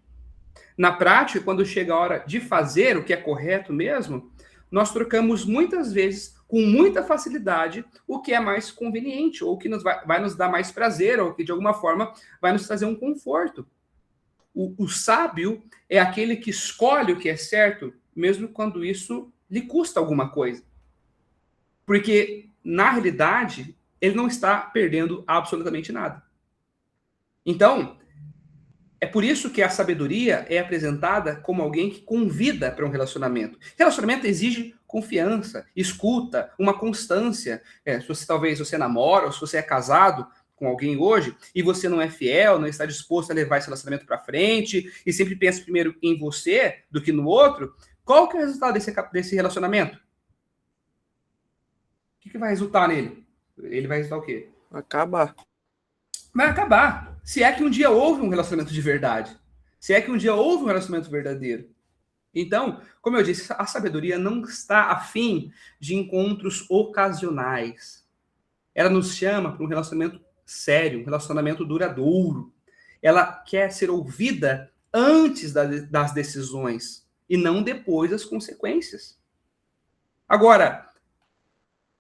Na prática, quando chega a hora de fazer o que é correto mesmo, nós trocamos muitas vezes com muita facilidade o que é mais conveniente, ou que vai nos dar mais prazer, ou que de alguma forma vai nos trazer um conforto. O sábio é aquele que escolhe o que é certo, mesmo quando isso lhe custa alguma coisa. Porque, na realidade, ele não está perdendo absolutamente nada. Então, é por isso que a sabedoria é apresentada como alguém que convida para um relacionamento. Relacionamento exige confiança, escuta, uma constância. Se você namora, ou se você é casado com alguém hoje, e você não é fiel, não está disposto a levar esse relacionamento para frente, e sempre pensa primeiro em você do que no outro, qual que é o resultado desse relacionamento? O que vai resultar nele? Ele vai resultar o quê? Acabar. Vai acabar. Se é que um dia houve um relacionamento de verdade. Se é que um dia houve um relacionamento verdadeiro. Então, como eu disse, a sabedoria não está afim de encontros ocasionais. Ela nos chama para um relacionamento sério, um relacionamento duradouro. Ela quer ser ouvida antes das decisões e não depois das consequências. Agora,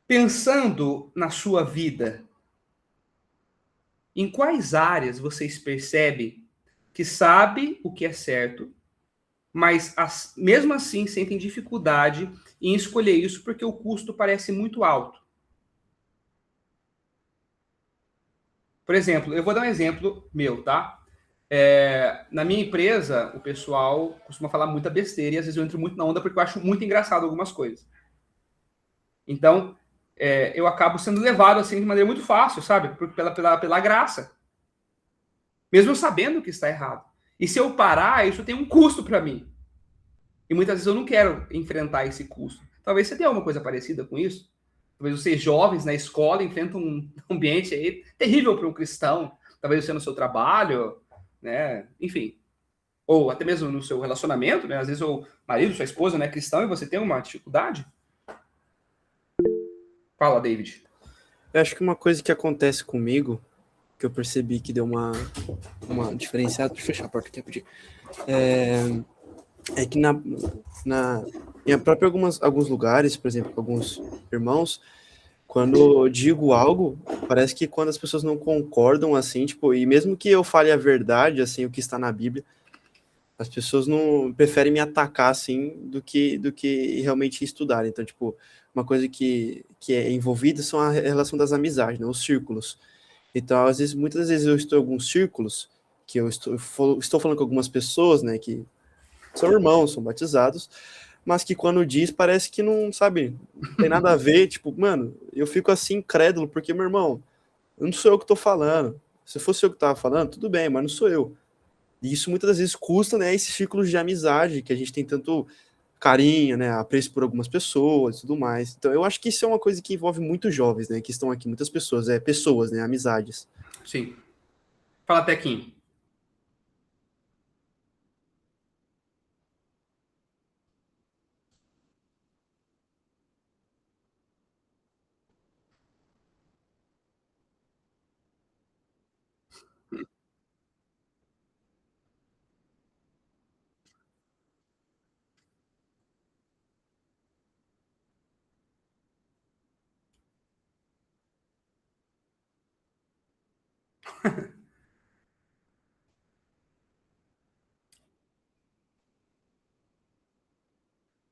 pensando na sua vida, em quais áreas vocês percebem que sabe o que é certo, mas mesmo assim sentem dificuldade em escolher isso porque o custo parece muito alto? Por exemplo, eu vou dar um exemplo meu, tá? Na minha empresa, o pessoal costuma falar muita besteira e às vezes eu entro muito na onda porque eu acho muito engraçado algumas coisas. Então, eu acabo sendo levado assim de maneira muito fácil, sabe? Pela graça. Mesmo sabendo que está errado. E se eu parar, isso tem um custo para mim. E muitas vezes eu não quero enfrentar esse custo. Talvez você tenha alguma coisa parecida com isso. Talvez vocês jovens na escola enfrentam um ambiente aí terrível para um cristão. Talvez você no seu trabalho, né? Enfim. Ou até mesmo no seu relacionamento, né? Às vezes o marido, sua esposa não é cristão e você tem uma dificuldade. Fala, David. Eu acho que uma coisa que acontece comigo, que eu percebi que deu uma diferenciada, deixa eu fechar a porta aqui rapidinho, é que em próprio alguns lugares, por exemplo, com alguns irmãos, quando eu digo algo, parece que quando as pessoas não concordam, assim, tipo, e mesmo que eu fale a verdade, assim, o que está na Bíblia, as pessoas não preferem me atacar, assim, do que realmente estudar. Então, tipo, uma coisa que é envolvida são a relação das amizades, né, os círculos. Então, muitas vezes eu estou em alguns círculos, que eu estou falando com algumas pessoas, né, que são irmãos, são batizados, mas que quando diz, parece que não, sabe, não tem nada a ver, tipo, mano, eu fico assim, incrédulo, porque, meu irmão, não sou eu que tô falando. Se fosse eu que tava falando, tudo bem, mas não sou eu. E isso muitas das vezes custa, né, esses círculos de amizade, que a gente tem tanto carinho, né, apreço por algumas pessoas e tudo mais. Então, eu acho que isso é uma coisa que envolve muitos jovens, né, que estão aqui, muitas pessoas, pessoas, né, amizades. Sim. Fala, Tequinho.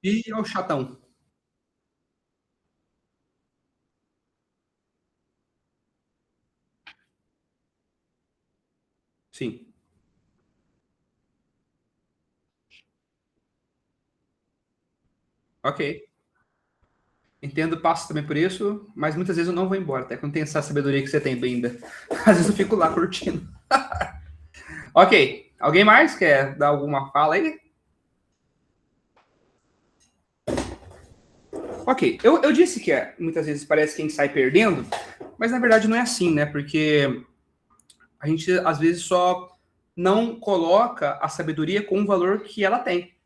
E é o chatão. Sim. Ok. Entendo, passo também por isso, mas muitas vezes eu não vou embora, até quando tem essa sabedoria que você tem ainda. Às vezes eu fico lá curtindo. Ok. Alguém mais quer dar alguma fala aí? Ok. Eu disse que muitas vezes parece quem sai perdendo, mas na verdade não é assim, né? Porque a gente às vezes só não coloca a sabedoria com o valor que ela tem.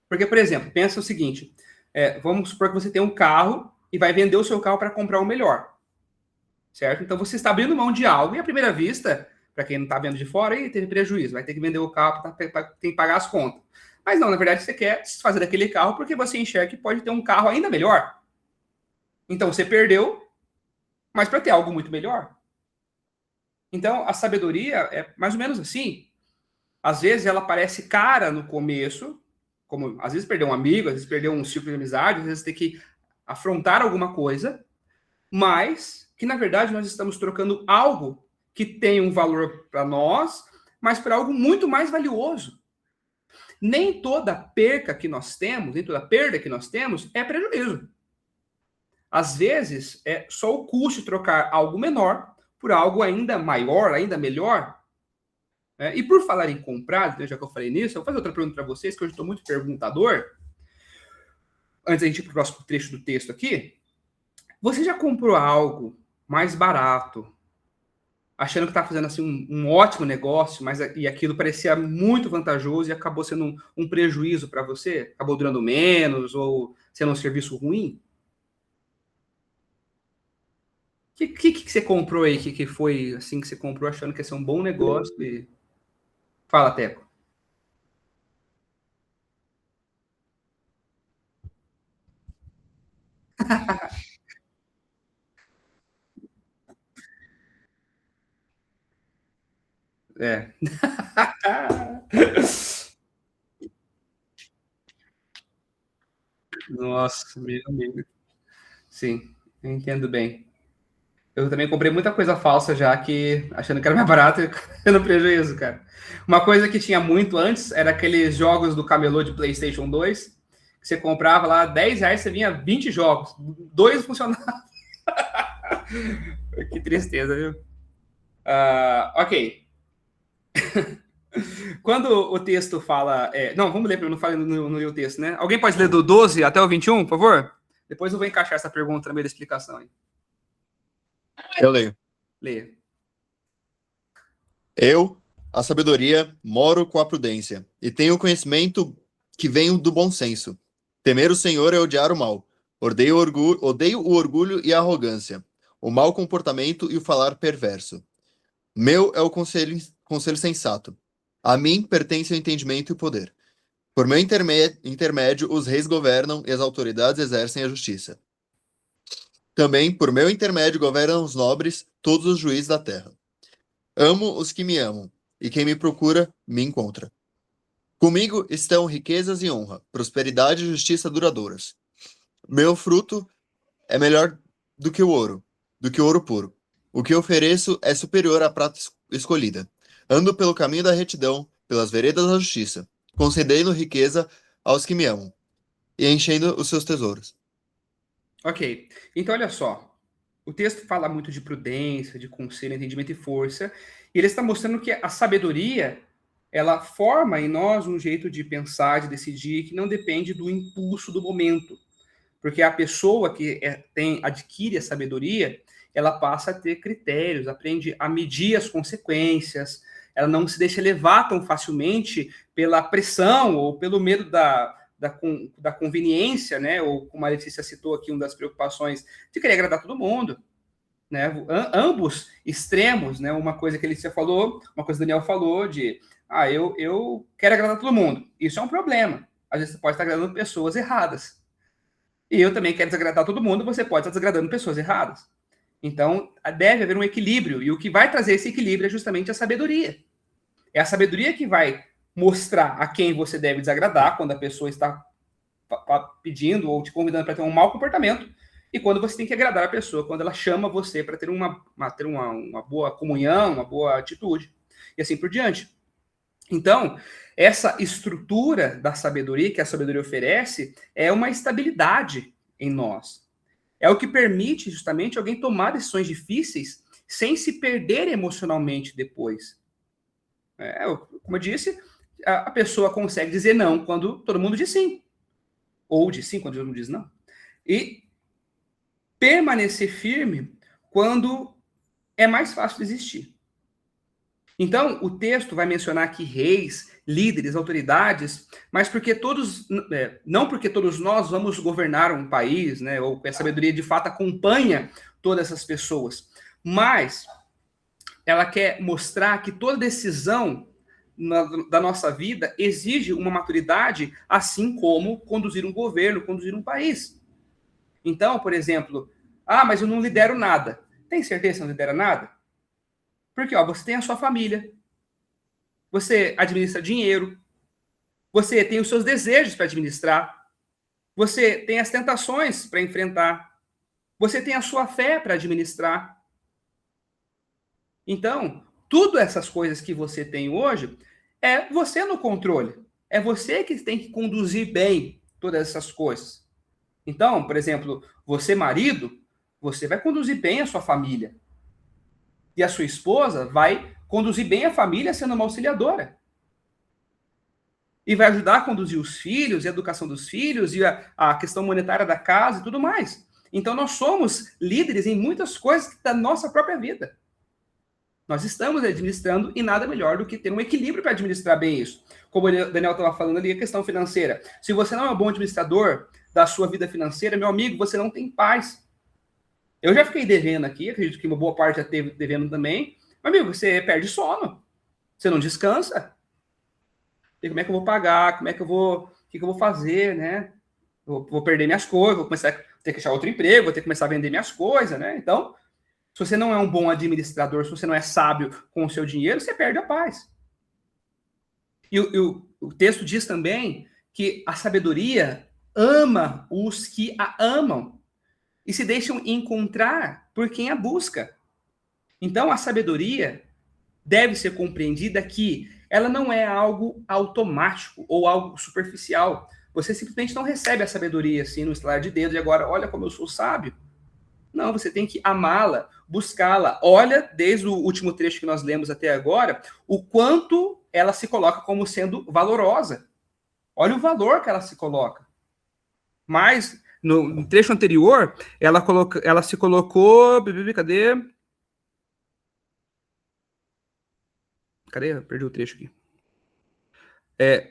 Porque, por exemplo, pensa o seguinte: vamos supor que você tem um carro e vai vender o seu carro para comprar o melhor. Certo? Então você está abrindo mão de algo e à primeira vista, para quem não está vendo de fora, aí teve prejuízo, vai ter que vender o carro, tem que pagar as contas. Mas não, na verdade você quer se desfazer daquele carro porque você enxerga que pode ter um carro ainda melhor. Então você perdeu, mas para ter algo muito melhor. Então a sabedoria é mais ou menos assim. Às vezes ela parece cara no começo, como às vezes perder um amigo, às vezes perder um ciclo de amizade, às vezes ter que afrontar alguma coisa, mas que na verdade nós estamos trocando algo que tem um valor para nós, mas para algo muito mais valioso. Nem toda perca que nós temos, nem toda perda que nós temos é prejuízo. Às vezes é só o custo de trocar algo menor por algo ainda maior, ainda melhor. E por falar em comprar, já que eu falei nisso, eu vou fazer outra pergunta para vocês, que hoje estou muito perguntador. Antes da gente ir para o próximo trecho do texto aqui. Você já comprou algo mais barato, achando que está fazendo assim, um ótimo negócio, mas e aquilo parecia muito vantajoso e acabou sendo um prejuízo para você? Acabou durando menos ou sendo um serviço ruim? O que você comprou aí que foi assim que você comprou achando que ia ser um bom negócio? Fala, Teco. É. Nossa, meu amigo. Sim, eu entendo bem. Eu também comprei muita coisa falsa já, que achando que era mais barato e tendo prejuízo, cara. Uma coisa que tinha muito antes era aqueles jogos do camelô de PlayStation 2, que você comprava lá R$10, você vinha 20 jogos. 2 funcionavam. Que tristeza, viu? Ok. Quando o texto fala... não, vamos ler, porque eu não falei no texto, né? Alguém pode ler do 12 até o 21, por favor? Depois eu vou encaixar essa pergunta na meio da explicação aí. Eu leio. Leia. Eu, a sabedoria, moro com a prudência, e tenho o conhecimento que vem do bom senso. Temer o Senhor é odiar o mal. Odeio o orgulho e a arrogância, o mau comportamento e o falar perverso. Meu é o conselho sensato. A mim pertence o entendimento e o poder. Por meu intermédio, os reis governam e as autoridades exercem a justiça. Também, por meu intermédio, governam os nobres, todos os juízes da terra. Amo os que me amam, e quem me procura, me encontra. Comigo estão riquezas e honra, prosperidade e justiça duradouras. Meu fruto é melhor do que o ouro puro. O que ofereço é superior à prata escolhida. Ando pelo caminho da retidão, pelas veredas da justiça, concedendo riqueza aos que me amam, e enchendo os seus tesouros. Ok, então olha só, o texto fala muito de prudência, de conselho, entendimento e força, e ele está mostrando que a sabedoria, ela forma em nós um jeito de pensar, de decidir, que não depende do impulso do momento, porque a pessoa que adquire a sabedoria, ela passa a ter critérios, aprende a medir as consequências, ela não se deixa levar tão facilmente pela pressão ou pelo medo da conveniência, né? Ou como a Letícia citou aqui, uma das preocupações de querer agradar todo mundo, né? Ambos extremos, né? Uma coisa que a Letícia falou, uma coisa que o Daniel falou de eu quero agradar todo mundo. Isso é um problema. Às vezes você pode estar agradando pessoas erradas. E eu também quero desagradar todo mundo, você pode estar desagradando pessoas erradas. Então, deve haver um equilíbrio, e o que vai trazer esse equilíbrio é justamente a sabedoria. É a sabedoria que vai mostrar a quem você deve desagradar quando a pessoa está pedindo ou te convidando para ter um mau comportamento, e quando você tem que agradar a pessoa, quando ela chama você para ter uma boa comunhão, uma boa atitude, e assim por diante. Então, essa estrutura da sabedoria que a sabedoria oferece é uma estabilidade em nós. É o que permite justamente alguém tomar decisões difíceis sem se perder emocionalmente depois. Como eu disse, a pessoa consegue dizer não quando todo mundo diz sim. Ou diz sim quando todo mundo diz não. E permanecer firme quando é mais fácil desistir. Então, o texto vai mencionar aqui reis, líderes, autoridades, mas não porque todos nós vamos governar um país, né, ou que a sabedoria de fato acompanha todas essas pessoas, mas ela quer mostrar que toda decisão da nossa vida exige uma maturidade, assim como conduzir um governo, conduzir um país. Então, por exemplo, Ah, mas eu não lidero nada. Tem certeza que não lidera nada? Porque você tem a sua família, você administra dinheiro, você tem os seus desejos para administrar, você tem as tentações para enfrentar, você tem a sua fé para administrar. Então, tudo essas coisas que você tem hoje é você no controle. É você que tem que conduzir bem todas essas coisas. Então, por exemplo, você marido, você vai conduzir bem a sua família. E a sua esposa vai conduzir bem a família sendo uma auxiliadora. E vai ajudar a conduzir os filhos, e a educação dos filhos, e a questão monetária da casa e tudo mais. Então, nós somos líderes em muitas coisas da nossa própria vida. Nós estamos administrando e nada melhor do que ter um equilíbrio para administrar bem isso. Como o Daniel estava falando ali, a questão financeira. Se você não é um bom administrador da sua vida financeira, meu amigo, você não tem paz. Eu já fiquei devendo aqui, acredito que uma boa parte já teve devendo também. Mas, amigo, você perde sono. Você não descansa. E como é que eu vou pagar? Como é que eu vou... O que eu vou fazer, né? Vou perder minhas coisas, vou começar a ter que achar outro emprego, vou ter que começar a vender minhas coisas, né? Então, se você não é um bom administrador, se você não é sábio com o seu dinheiro, você perde a paz. E o texto diz também que a sabedoria ama os que a amam e se deixam encontrar por quem a busca. Então, a sabedoria deve ser compreendida que ela não é algo automático ou algo superficial. Você simplesmente não recebe a sabedoria assim no estalar de dedo e agora, olha como eu sou sábio. Não, você tem que amá-la, buscá-la. Olha, desde o último trecho que nós lemos até agora, o quanto ela se coloca como sendo valorosa. Olha o valor que ela se coloca. Mas, no trecho anterior, ela se colocou... Cadê? Perdi o trecho aqui.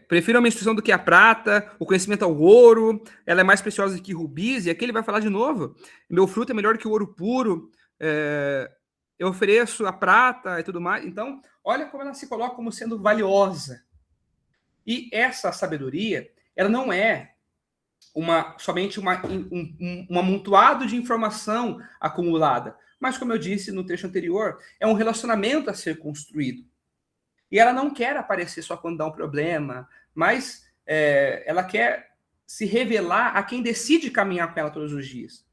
Prefiro a menstruação do que a prata, o conhecimento ao ouro, ela é mais preciosa do que rubis, e aqui ele vai falar de novo, meu fruto é melhor que o ouro puro, eu ofereço a prata e tudo mais. Então, olha como ela se coloca como sendo valiosa. E essa sabedoria, ela não é somente um amontoado de informação acumulada, mas, como eu disse no trecho anterior, é um relacionamento a ser construído. E ela não quer aparecer só quando dá um problema, mas ela quer se revelar a quem decide caminhar com ela todos os dias.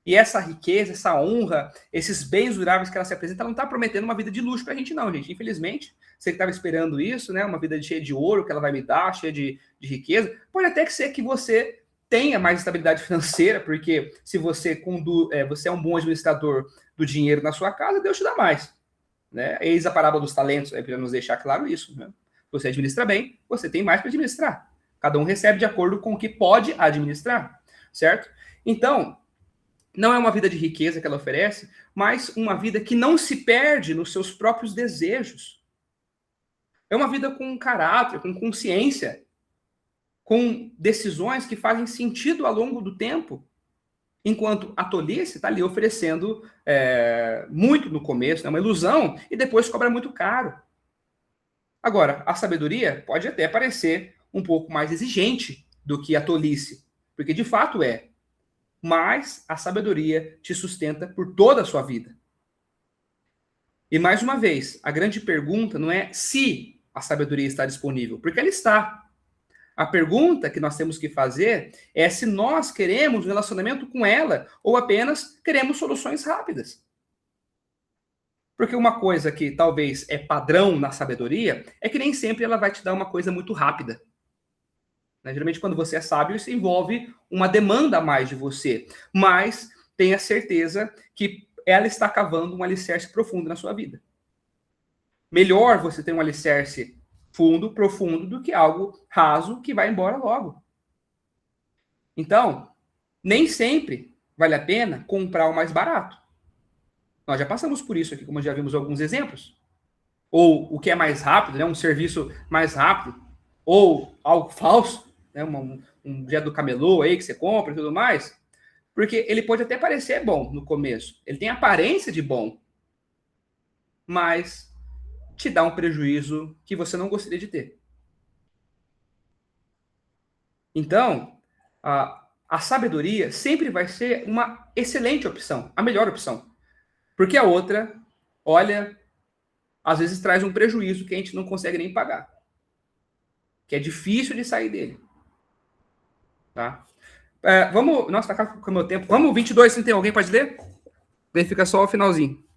E essa riqueza, essa honra, esses bens duráveis que ela se apresenta, ela não está prometendo uma vida de luxo para a gente, não, gente. Infelizmente, você que estava esperando isso, né? Uma vida cheia de ouro que ela vai me dar, cheia de riqueza. Pode até ser que você tenha mais estabilidade financeira, porque se você é um bom administrador do dinheiro na sua casa, Deus te dá mais. Né? Eis a parábola dos talentos, para nos deixar claro isso. Né? Você administra bem, você tem mais para administrar. Cada um recebe de acordo com o que pode administrar, certo? Então, não é uma vida de riqueza que ela oferece, mas uma vida que não se perde nos seus próprios desejos. É uma vida com caráter, com consciência, com decisões que fazem sentido ao longo do tempo. Enquanto a tolice está ali oferecendo muito no começo, né, uma ilusão, e depois cobra muito caro. Agora, a sabedoria pode até parecer um pouco mais exigente do que a tolice, porque de fato é. Mas a sabedoria te sustenta por toda a sua vida. E mais uma vez, a grande pergunta não é se a sabedoria está disponível, porque ela está. A pergunta que nós temos que fazer é se nós queremos um relacionamento com ela ou apenas queremos soluções rápidas. Porque uma coisa que talvez é padrão na sabedoria é que nem sempre ela vai te dar uma coisa muito rápida. Né? Geralmente, quando você é sábio, isso envolve uma demanda a mais de você. Mas tenha certeza que ela está cavando um alicerce profundo na sua vida. Melhor você ter um alicerce profundo, do que algo raso que vai embora logo. Então, nem sempre vale a pena comprar o mais barato. Nós já passamos por isso aqui, como já vimos alguns exemplos. Ou o que é mais rápido, né, um serviço mais rápido, ou algo falso, né, um objeto do camelô aí que você compra e tudo mais, porque ele pode até parecer bom no começo, ele tem aparência de bom, mas te dá um prejuízo que você não gostaria de ter. Então, a a sabedoria sempre vai ser uma excelente opção, a melhor opção. Porque a outra, olha, às vezes traz um prejuízo que a gente não consegue nem pagar. Que é difícil de sair dele. Tá? Vamos... Nossa, tá com o meu tempo. Vamos, 22, se tem alguém pode ler? Fica só o finalzinho.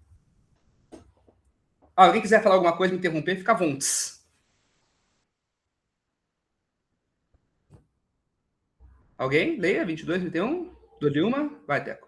Alguém quiser falar alguma coisa, me interromper, fica à vontade. Alguém? Leia, 22, 21. Do Dilma. Vai, Teco.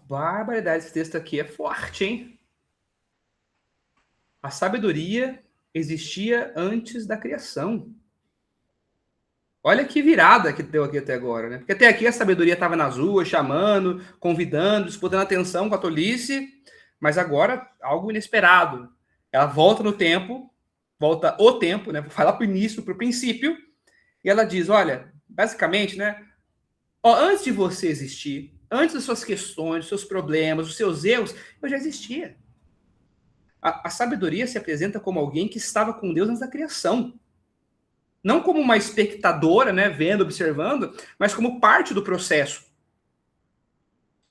Barbaridade, esse texto aqui é forte, hein? A sabedoria existia antes da criação. Olha que virada que deu aqui até agora, né? Porque até aqui a sabedoria estava nas ruas, chamando, convidando, disputando atenção com a tolice, mas agora algo inesperado. Ela volta no tempo, volta o tempo, né? Vai lá para o início, para o princípio, e ela diz, olha, basicamente, né? Ó, antes de você existir, antes das suas questões, dos seus problemas, dos seus erros, eu já existia. A sabedoria se apresenta como alguém que estava com Deus antes da criação. Não como uma espectadora, né, vendo, observando, mas como parte do processo.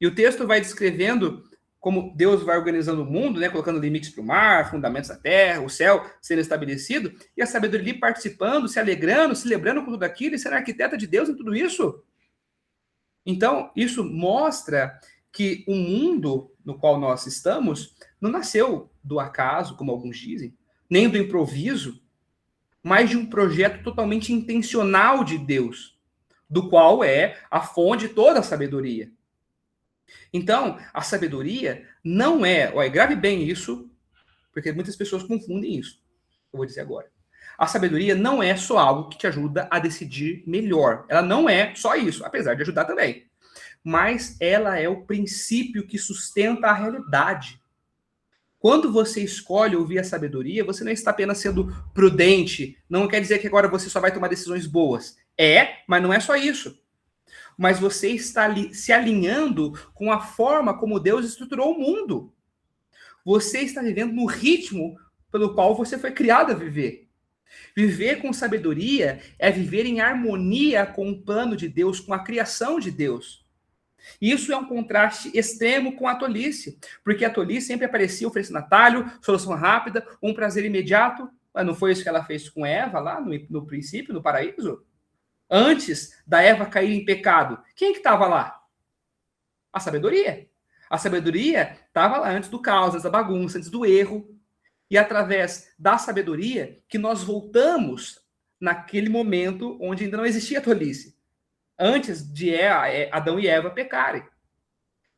E o texto vai descrevendo como Deus vai organizando o mundo, né, colocando limites para o mar, fundamentos da terra, o céu sendo estabelecido, e a sabedoria ali participando, se alegrando, se lembrando com tudo aquilo, e sendo arquiteta de Deus em tudo isso. Então, isso mostra que o mundo no qual nós estamos não nasceu do acaso, como alguns dizem, nem do improviso, mas de um projeto totalmente intencional de Deus, do qual é a fonte de toda a sabedoria. Então, a sabedoria não é... Olha, grave bem isso, porque muitas pessoas confundem isso. Eu vou dizer agora. A sabedoria não é só algo que te ajuda a decidir melhor. Ela não é só isso, apesar de ajudar também. Mas ela é o princípio que sustenta a realidade. Quando você escolhe ouvir a sabedoria, você não está apenas sendo prudente. Não quer dizer que agora você só vai tomar decisões boas. Mas não é só isso. Mas você está se alinhando com a forma como Deus estruturou o mundo. Você está vivendo no ritmo pelo qual você foi criado a viver. Viver com sabedoria é viver em harmonia com o plano de Deus, com a criação de Deus. Isso é um contraste extremo com a tolice, porque a tolice sempre aparecia oferecendo atalho, solução rápida, um prazer imediato. Mas não foi isso que ela fez com Eva lá no princípio, no paraíso? Antes da Eva cair em pecado, quem que estava lá? A sabedoria. A sabedoria estava lá antes do caos, antes da bagunça, antes do erro. E através da sabedoria que nós voltamos naquele momento onde ainda não existia tolice. Antes de Adão e Eva pecarem.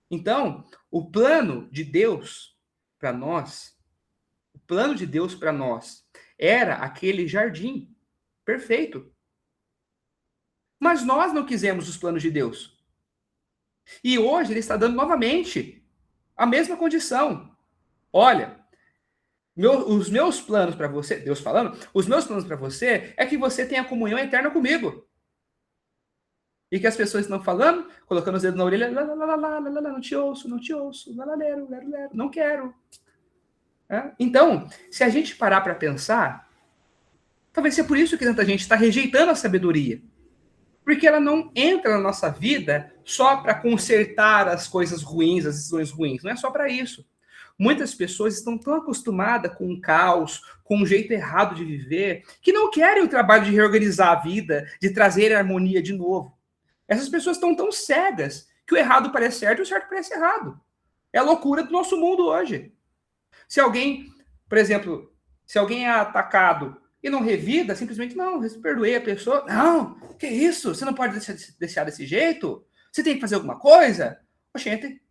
Então, o plano de Deus para nós, era aquele jardim perfeito. Mas nós não quisemos os planos de Deus. E hoje ele está dando novamente a mesma condição. Olha, os meus planos para você, Deus falando, os meus planos para você é que você tenha comunhão eterna comigo. E que as pessoas estão falando, colocando os dedos na orelha, não te ouço, não quero. Então, se a gente parar para pensar, talvez seja por isso que tanta gente está rejeitando a sabedoria. Porque ela não entra na nossa vida só para consertar as coisas ruins, as decisões ruins. Não é só para isso. Muitas pessoas estão tão acostumadas com o caos, com o jeito errado de viver, que não querem o trabalho de reorganizar a vida, de trazer a harmonia de novo. Essas pessoas estão tão cegas que o errado parece certo e o certo parece errado. É a loucura do nosso mundo hoje. Se alguém Por exemplo, se alguém é atacado e não revida, simplesmente, não, perdoei a pessoa. Não, que isso? Você não pode deixar desse jeito? Você tem que fazer alguma coisa? Oxente,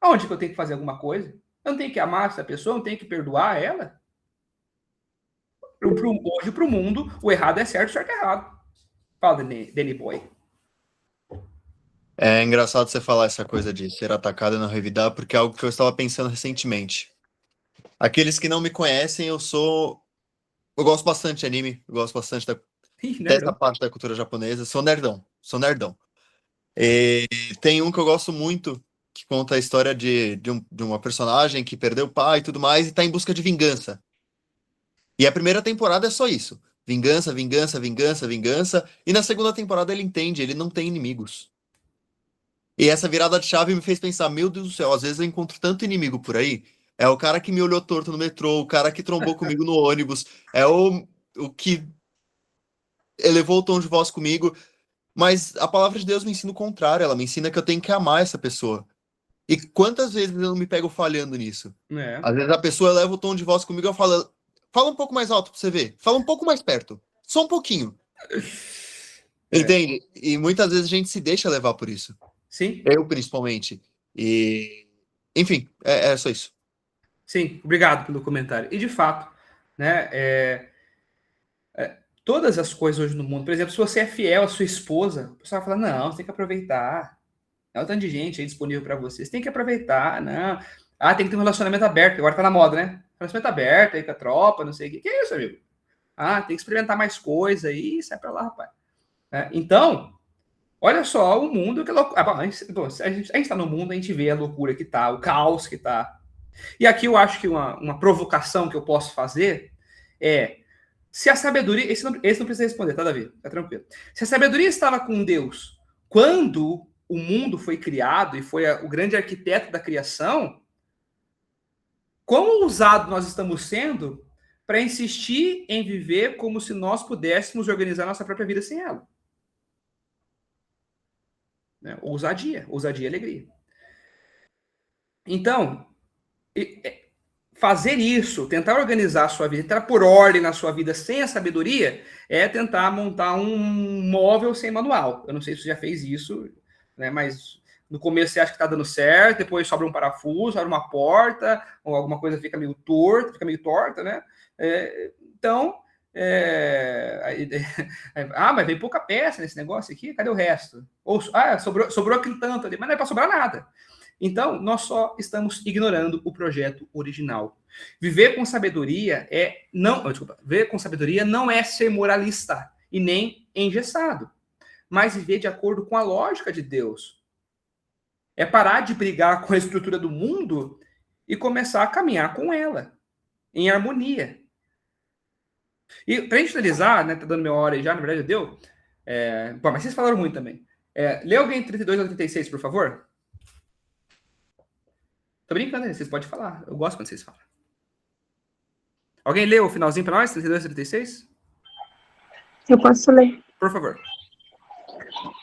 aonde que eu tenho que fazer alguma coisa? Eu não tenho que amar essa pessoa, eu não tenho que perdoar ela? Hoje, para o mundo, o errado é certo, o certo é errado. Fala, Danny Boy. É engraçado você falar essa coisa de ser atacado e não revidar, porque é algo que eu estava pensando recentemente. Aqueles que não me conhecem, eu gosto bastante de anime, eu gosto bastante dessa parte da cultura japonesa. Sou nerdão. E tem um que eu gosto muito, que conta a história de uma personagem que perdeu o pai e tudo mais, e tá em busca de vingança. E a primeira temporada é só isso. Vingança, vingança, vingança, vingança. E na segunda temporada ele entende, ele não tem inimigos. E essa virada de chave me fez pensar, meu Deus do céu, às vezes eu encontro tanto inimigo por aí. É o cara que me olhou torto no metrô, o cara que trombou comigo no ônibus, é o que elevou o tom de voz comigo. Mas a palavra de Deus me ensina o contrário, ela me ensina que eu tenho que amar essa pessoa. E quantas vezes eu não me pego falhando nisso? Às vezes a pessoa eleva o tom de voz comigo e eu falo, fala um pouco mais alto pra você ver, fala um pouco mais perto, só um pouquinho. Entende? E muitas vezes a gente se deixa levar por isso. Sim. Eu, principalmente. E, enfim, é só isso. Sim, obrigado pelo comentário. E, de fato, né, todas as coisas hoje no mundo, por exemplo, se você é fiel à sua esposa, o pessoal vai falar, não, você tem que aproveitar. É um tanto de gente aí disponível para você. Você tem que aproveitar, não. Ah, tem que ter um relacionamento aberto, agora tá na moda, né? Relacionamento aberto aí com a tropa, não sei o que. Que é isso, amigo? Ah, tem que experimentar mais coisa aí, sai pra lá, rapaz. Então, olha só o mundo que é louco. A gente tá no mundo, a gente vê a loucura que tá, o caos que tá. E aqui eu acho que uma provocação que eu posso fazer é, se a sabedoria... Esse não precisa responder, tá, Davi? Tá tranquilo. Se a sabedoria estava com Deus quando o mundo foi criado e foi o grande arquiteto da criação, quão ousado nós estamos sendo para insistir em viver como se nós pudéssemos organizar nossa própria vida sem ela? Ousadia e alegria. Então, fazer isso, tentar organizar a sua vida, tentar pôr ordem na sua vida sem a sabedoria, é tentar montar um móvel sem manual. Eu não sei se você já fez isso, né, mas no começo você acha que está dando certo, depois sobra um parafuso, abre uma porta, ou alguma coisa fica meio torta, né? Então, mas vem pouca peça nesse negócio aqui, cadê o resto? Ou, sobrou aquele tanto ali, mas não é para sobrar nada. Então, nós só estamos ignorando o projeto original. Viver com sabedoria viver com sabedoria não é ser moralista e nem engessado, mas viver de acordo com a lógica de Deus. É parar de brigar com a estrutura do mundo e começar a caminhar com ela, em harmonia. E para a gente finalizar, né, tá dando minha hora aí já, na verdade deu. Mas vocês falaram muito também. Lê alguém 32 ou 36, por favor. Tô brincando, né? Vocês podem falar. Eu gosto quando vocês falam. Alguém lê o finalzinho para nós? 32 e 36? Eu posso ler. Por favor.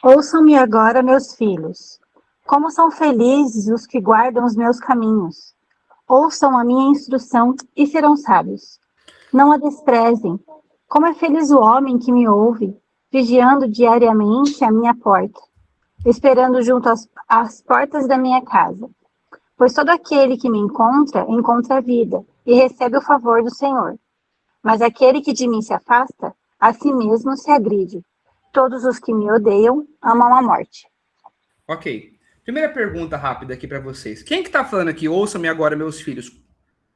Ouçam-me agora, meus filhos. Como são felizes os que guardam os meus caminhos. Ouçam a minha instrução e serão sábios. Não a desprezem. Como é feliz o homem que me ouve, vigiando diariamente a minha porta, esperando junto às portas da minha casa. Pois todo aquele que me encontra a vida e recebe o favor do Senhor. Mas aquele que de mim se afasta, a si mesmo se agride. Todos os que me odeiam amam a morte. Ok. Primeira pergunta rápida aqui para vocês. Quem que tá falando aqui? Ouçam-me agora, meus filhos.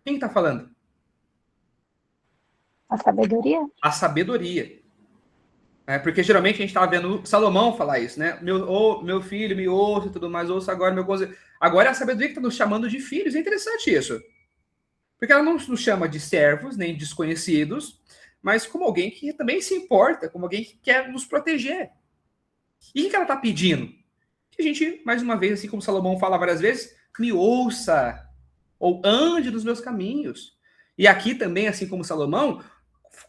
Quem que tá falando? A sabedoria? A sabedoria. Porque geralmente a gente estava vendo Salomão falar isso, né? Meu filho, me ouça e tudo mais, ouça agora meu conselho. Agora é a sabedoria que está nos chamando de filhos. É interessante isso. Porque ela não nos chama de servos, nem desconhecidos, mas como alguém que também se importa, como alguém que quer nos proteger. E o que ela está pedindo? Que a gente, mais uma vez, assim como Salomão fala várias vezes, me ouça, ou ande nos meus caminhos. E aqui também, assim como Salomão,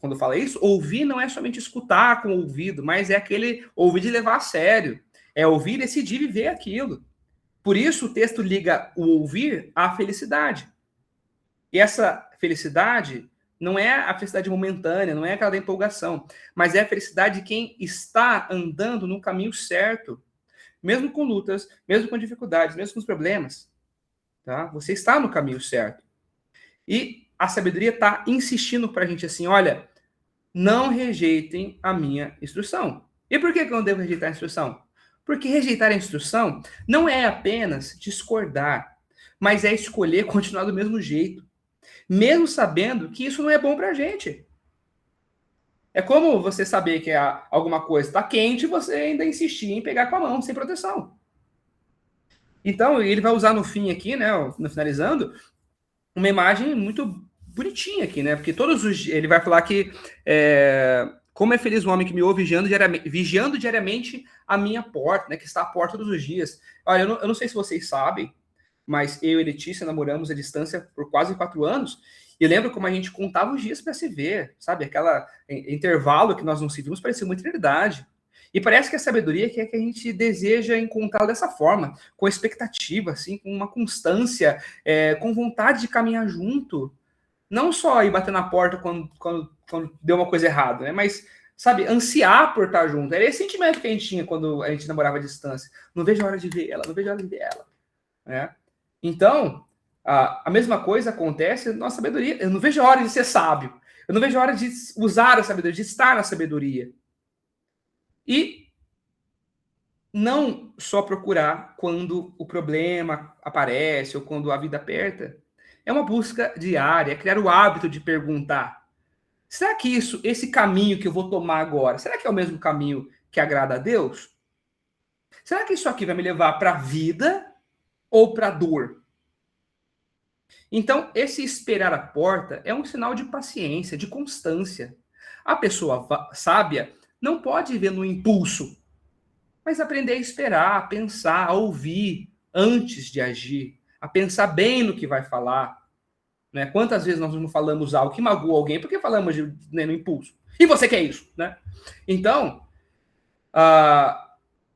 quando fala isso, ouvir não é somente escutar com o ouvido, mas é aquele ouvir de levar a sério. É ouvir e decidir viver aquilo. Por isso o texto liga o ouvir à felicidade. E essa felicidade não é a felicidade momentânea, não é aquela da empolgação, mas é a felicidade de quem está andando no caminho certo, mesmo com lutas, mesmo com dificuldades, mesmo com os problemas. Tá? Você está no caminho certo. E a sabedoria está insistindo para a gente assim, olha, não rejeitem a minha instrução. E por que eu não devo rejeitar a instrução? Porque rejeitar a instrução não é apenas discordar, mas é escolher continuar do mesmo jeito, mesmo sabendo que isso não é bom para a gente. É como você saber que alguma coisa está quente e você ainda insistir em pegar com a mão, sem proteção. Então, ele vai usar no fim aqui, né, no finalizando, uma imagem muito bonitinha aqui, né? Porque todos os dias ele vai falar que como é feliz o homem que me ouve vigiando diariamente a minha porta, né? Que está à porta todos os dias. Olha, eu não sei se vocês sabem, mas eu e Letícia namoramos à distância por quase 4 anos. E lembro como a gente contava os dias para se ver, sabe? Aquela intervalo que nós não se vimos parecia uma eternidade. E parece que a sabedoria é que a gente deseja encontrar dessa forma, com expectativa, assim, com uma constância, com vontade de caminhar junto. Não só ir bater na porta quando deu uma coisa errada, né? Mas, sabe, ansiar por estar junto. Era esse sentimento que a gente tinha quando a gente namorava à distância. Não vejo a hora de ver ela, não vejo a hora de ver ela. Né? Então, a mesma coisa acontece na sabedoria. Eu não vejo a hora de ser sábio. Eu não vejo a hora de usar a sabedoria, de estar na sabedoria. E não só procurar quando o problema aparece ou quando a vida aperta. É uma busca diária, é criar o hábito de perguntar. Será que esse caminho que eu vou tomar agora, será que é o mesmo caminho que agrada a Deus? Será que isso aqui vai me levar para a vida ou para a dor? Então, esse esperar a porta é um sinal de paciência, de constância. A pessoa sábia não pode viver no impulso, mas aprender a esperar, a pensar, a ouvir antes de agir, a pensar bem no que vai falar. Né? Quantas vezes nós não falamos algo que magoa alguém porque falamos no impulso? E você quer isso? Né? Então,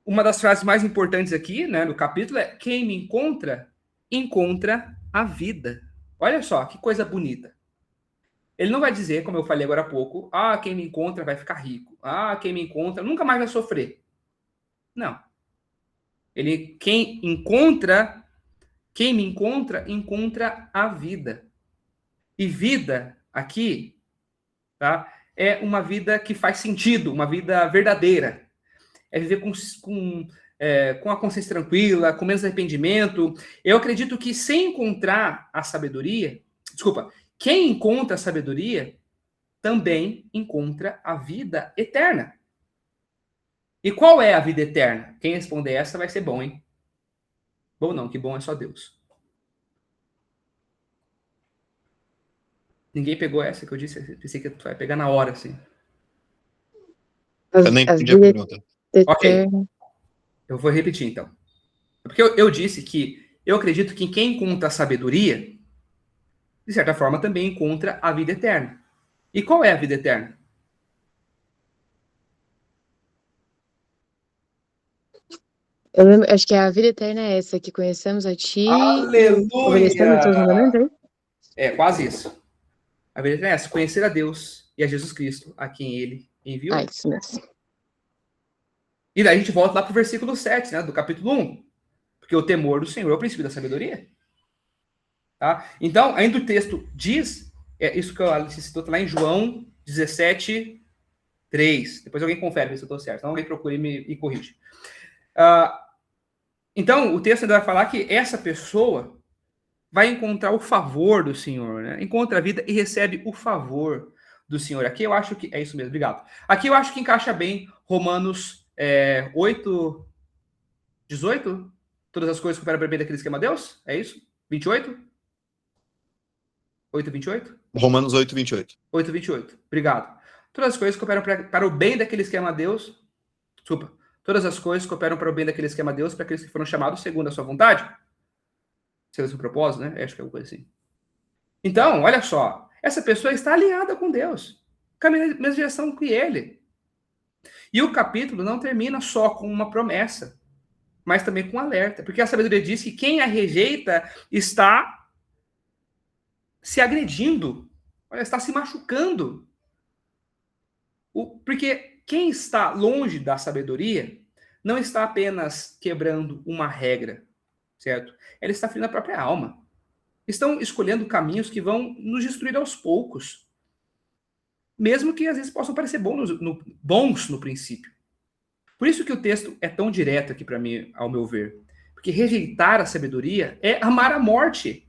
uma das frases mais importantes aqui, né, no capítulo é: quem me encontra, encontra a vida. Olha só, que coisa bonita. Ele não vai dizer, como eu falei agora há pouco, quem me encontra vai ficar rico. Quem me encontra nunca mais vai sofrer. Não. Quem me encontra, encontra a vida. E vida, aqui, tá, é uma vida que faz sentido, uma vida verdadeira. É viver com a consciência tranquila, com menos arrependimento. Eu acredito que sem encontrar a sabedoria, quem encontra a sabedoria também encontra a vida eterna. E qual é a vida eterna? Quem responder essa vai ser bom, hein? Bom não, que bom é só Deus. Ninguém pegou essa que eu disse? Eu pensei que tu vai pegar na hora, assim. Eu nem entendi a pergunta. Ok. Eu vou repetir, então. Porque eu disse que eu acredito que quem encontra a sabedoria, de certa forma, também encontra a vida eterna. E qual é a vida eterna? Acho que a vida eterna é essa, que conhecemos a ti. Aleluia! Obedecendo os teus mandamentos, é? Quase isso. A vida eterna é essa: conhecer a Deus e a Jesus Cristo, a quem ele enviou. Isso mesmo. E daí a gente volta lá para o versículo 7, né, do capítulo 1. Porque o temor do Senhor é o princípio da sabedoria. Tá? Então, ainda o texto diz, isso que a Alice citou, tá lá em João 17, 3. Depois alguém confere se eu estou certo. Então alguém procure e corrige. Então, o texto ainda vai falar que essa pessoa vai encontrar o favor do Senhor, né? Encontra a vida e recebe o favor do Senhor. Aqui eu acho que... É isso mesmo, obrigado. Aqui eu acho que encaixa bem Romanos 8, 18? Todas as coisas cooperam para o bem daqueles que amam a Deus? É isso? 28? 8, 28? Romanos 8, 28. 8, 28. Obrigado. Todas as coisas cooperam para o bem daqueles que amam a Deus. Desculpa. Todas as coisas cooperam para o bem daqueles que amam a Deus, para aqueles que foram chamados segundo a sua vontade. Segundo o seu propósito, né? Acho que é alguma coisa assim. Então, olha só. Essa pessoa está alinhada com Deus. Caminha na mesma direção que ele. E o capítulo não termina só com uma promessa, mas também com um alerta. Porque a sabedoria diz que quem a rejeita está se agredindo, olha, está se machucando. Porque quem está longe da sabedoria não está apenas quebrando uma regra, certo? Ela está ferindo a própria alma. Estão escolhendo caminhos que vão nos destruir aos poucos. Mesmo que às vezes possam parecer bons no princípio. Por isso que o texto é tão direto aqui para mim, ao meu ver. Porque rejeitar a sabedoria é amar a morte.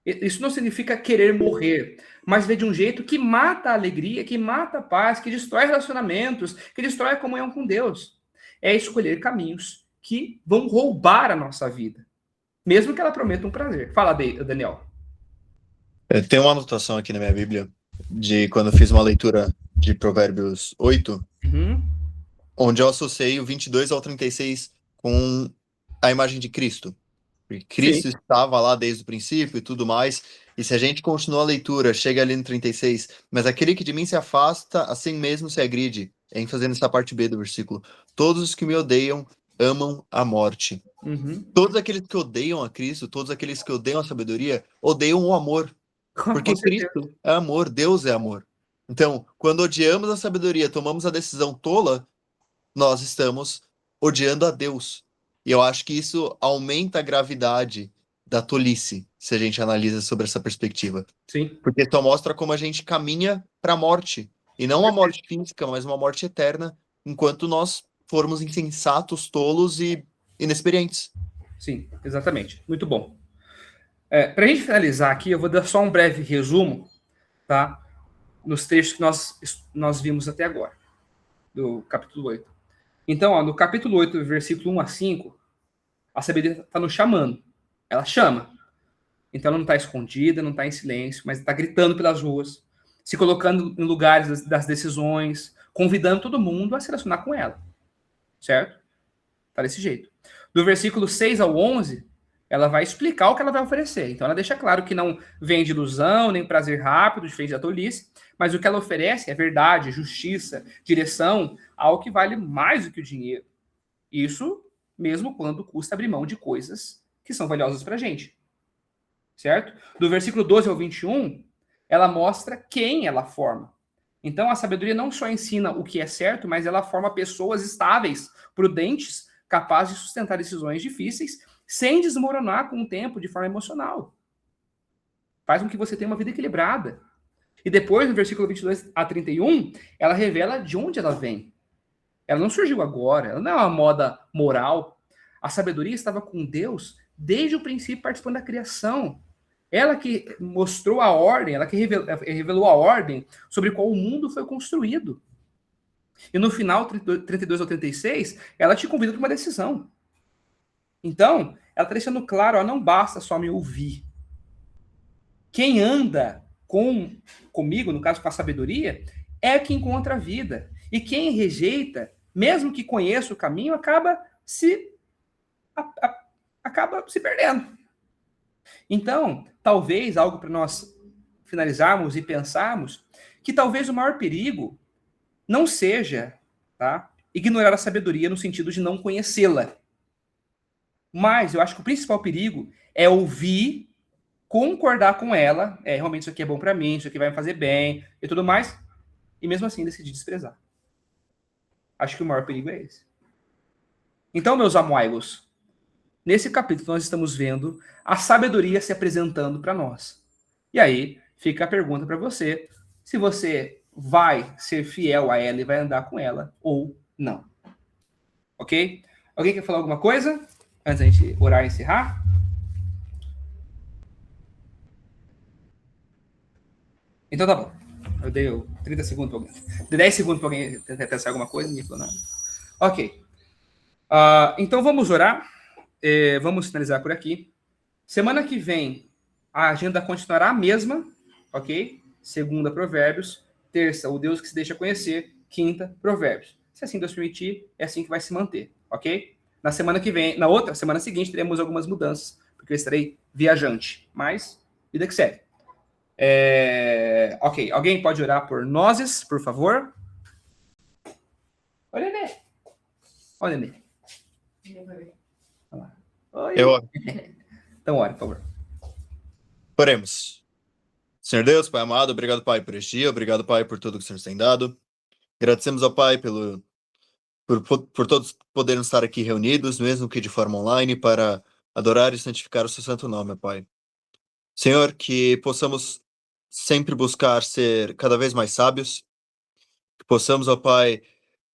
Isso não significa querer morrer, mas ver de um jeito que mata a alegria, que mata a paz, que destrói relacionamentos, que destrói a comunhão com Deus. É escolher caminhos que vão roubar a nossa vida, mesmo que ela prometa um prazer. Fala, Daniel. Tem uma anotação aqui na minha Bíblia, de quando eu fiz uma leitura de Provérbios 8, onde eu associei o 22 ao 36 com a imagem de Cristo. Porque Cristo estava lá desde o princípio e tudo mais, e se a gente continua a leitura, chega ali no 36, mas aquele que de mim se afasta, assim mesmo se agride, ênfase nessa parte B do versículo. Todos os que me odeiam amam a morte. Todos aqueles que odeiam a Cristo, todos aqueles que odeiam a sabedoria, odeiam o amor. Porque Cristo é amor, Deus é amor. Então, quando odiamos a sabedoria, tomamos a decisão tola, nós estamos odiando a Deus. E eu acho que isso aumenta a gravidade da tolice, se a gente analisa sobre essa perspectiva. Sim. Porque só mostra como a gente caminha para a morte. E não uma morte física, mas uma morte eterna, enquanto nós formos insensatos, tolos e inexperientes. Sim, exatamente. Muito bom. Para a gente finalizar aqui, eu vou dar só um breve resumo, tá? Nos trechos que nós vimos até agora, do capítulo 8. Então, ó, no capítulo 8, versículo 1 a 5, a sabedoria está nos chamando. Ela chama. Então, ela não está escondida, não está em silêncio, mas está gritando pelas ruas, se colocando em lugares das decisões, convidando todo mundo a se relacionar com ela. Certo? Está desse jeito. Do versículo 6 ao 11, ela vai explicar o que ela vai oferecer. Então, ela deixa claro que não vem de ilusão, nem prazer rápido, diferente da tolice, mas o que ela oferece é verdade, justiça, direção, algo que vale mais do que o dinheiro. Isso mesmo quando custa abrir mão de coisas que são valiosas para a gente. Certo? Do versículo 12 ao 21, ela mostra quem ela forma. Então, a sabedoria não só ensina o que é certo, mas ela forma pessoas estáveis, prudentes, capazes de sustentar decisões difíceis, sem desmoronar com o tempo de forma emocional. Faz com que você tenha uma vida equilibrada. E depois, no versículo 22 a 31, ela revela de onde ela vem. Ela não surgiu agora, ela não é uma moda moral. A sabedoria estava com Deus desde o princípio, participando da criação. Ela que mostrou a ordem, ela que revelou a ordem sobre qual o mundo foi construído. E no final, 32 ao 36, ela te convida para uma decisão. Então, ela está deixando claro, ó, não basta só me ouvir. Quem anda comigo, no caso com a sabedoria, é que encontra a vida. E quem rejeita, mesmo que conheça o caminho, acaba se perdendo. Então, talvez algo para nós finalizarmos e pensarmos, que talvez o maior perigo não seja, tá, ignorar a sabedoria no sentido de não conhecê-la. Mas eu acho que o principal perigo é ouvir, concordar com ela, realmente isso aqui é bom para mim, isso aqui vai me fazer bem e tudo mais, e mesmo assim decidir desprezar. Acho que o maior perigo é esse. Então, meus amigos, nesse capítulo nós estamos vendo a sabedoria se apresentando para nós. E aí fica a pergunta para você, se você vai ser fiel a ela e vai andar com ela ou não. Ok? Alguém quer falar alguma coisa antes da gente orar e encerrar? Então tá bom. Eu dei 30 segundos para alguém. Dei 10 segundos para alguém tentar pensar alguma coisa, ninguém falou nada. Ok. Então vamos orar. Vamos finalizar por aqui. Semana que vem, a agenda continuará a mesma, ok? Segunda, Provérbios. Terça, o Deus que se deixa conhecer. Quinta, Provérbios. Se assim Deus permitir, é assim que vai se manter, ok? Na semana que vem, na outra, semana seguinte, teremos algumas mudanças, porque eu estarei viajante. Mas, vida que segue. Ok, alguém pode orar por nós, por favor? Oi, Nenê. Oi, Nenê. Oi. Eu. Então, ore, por favor. Oremos. Senhor Deus, Pai amado, obrigado, Pai, por este dia, obrigado, Pai, por tudo que o Senhor tem dado. Agradecemos ao Pai por todos poderem estar aqui reunidos, mesmo que de forma online, para adorar e santificar o seu santo nome, Pai. Senhor, que possamos sempre buscar ser cada vez mais sábios, que possamos, ó Pai,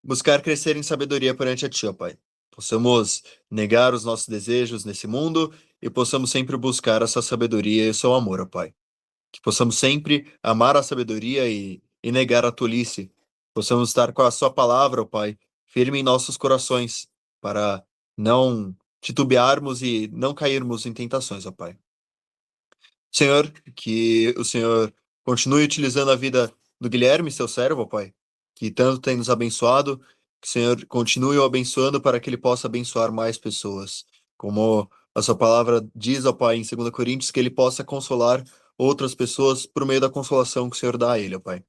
buscar crescer em sabedoria perante a Ti, ó Pai. Possamos negar os nossos desejos nesse mundo e possamos sempre buscar a sua sabedoria e o seu amor, ó Pai. Que possamos sempre amar a sabedoria e negar a tolice. Possamos estar com a sua palavra, ó Pai, firme em nossos corações, para não titubearmos e não cairmos em tentações, ó Pai. Senhor, que o Senhor continue utilizando a vida do Guilherme, seu servo, ó Pai, que tanto tem nos abençoado, que o Senhor continue o abençoando para que ele possa abençoar mais pessoas. Como a sua palavra diz, ó Pai, em 2 Coríntios, que ele possa consolar outras pessoas por meio da consolação que o Senhor dá a ele, ó Pai.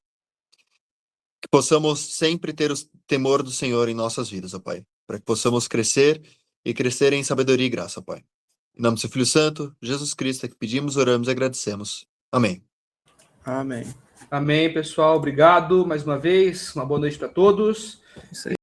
Que possamos sempre ter o temor do Senhor em nossas vidas, ó Pai, para que possamos crescer e crescer em sabedoria e graça, ó Pai. Em nome do seu Filho Santo, Jesus Cristo, é que pedimos, oramos e agradecemos. Amém. Amém. Amém, pessoal. Obrigado mais uma vez. Uma boa noite para todos. Isso aí.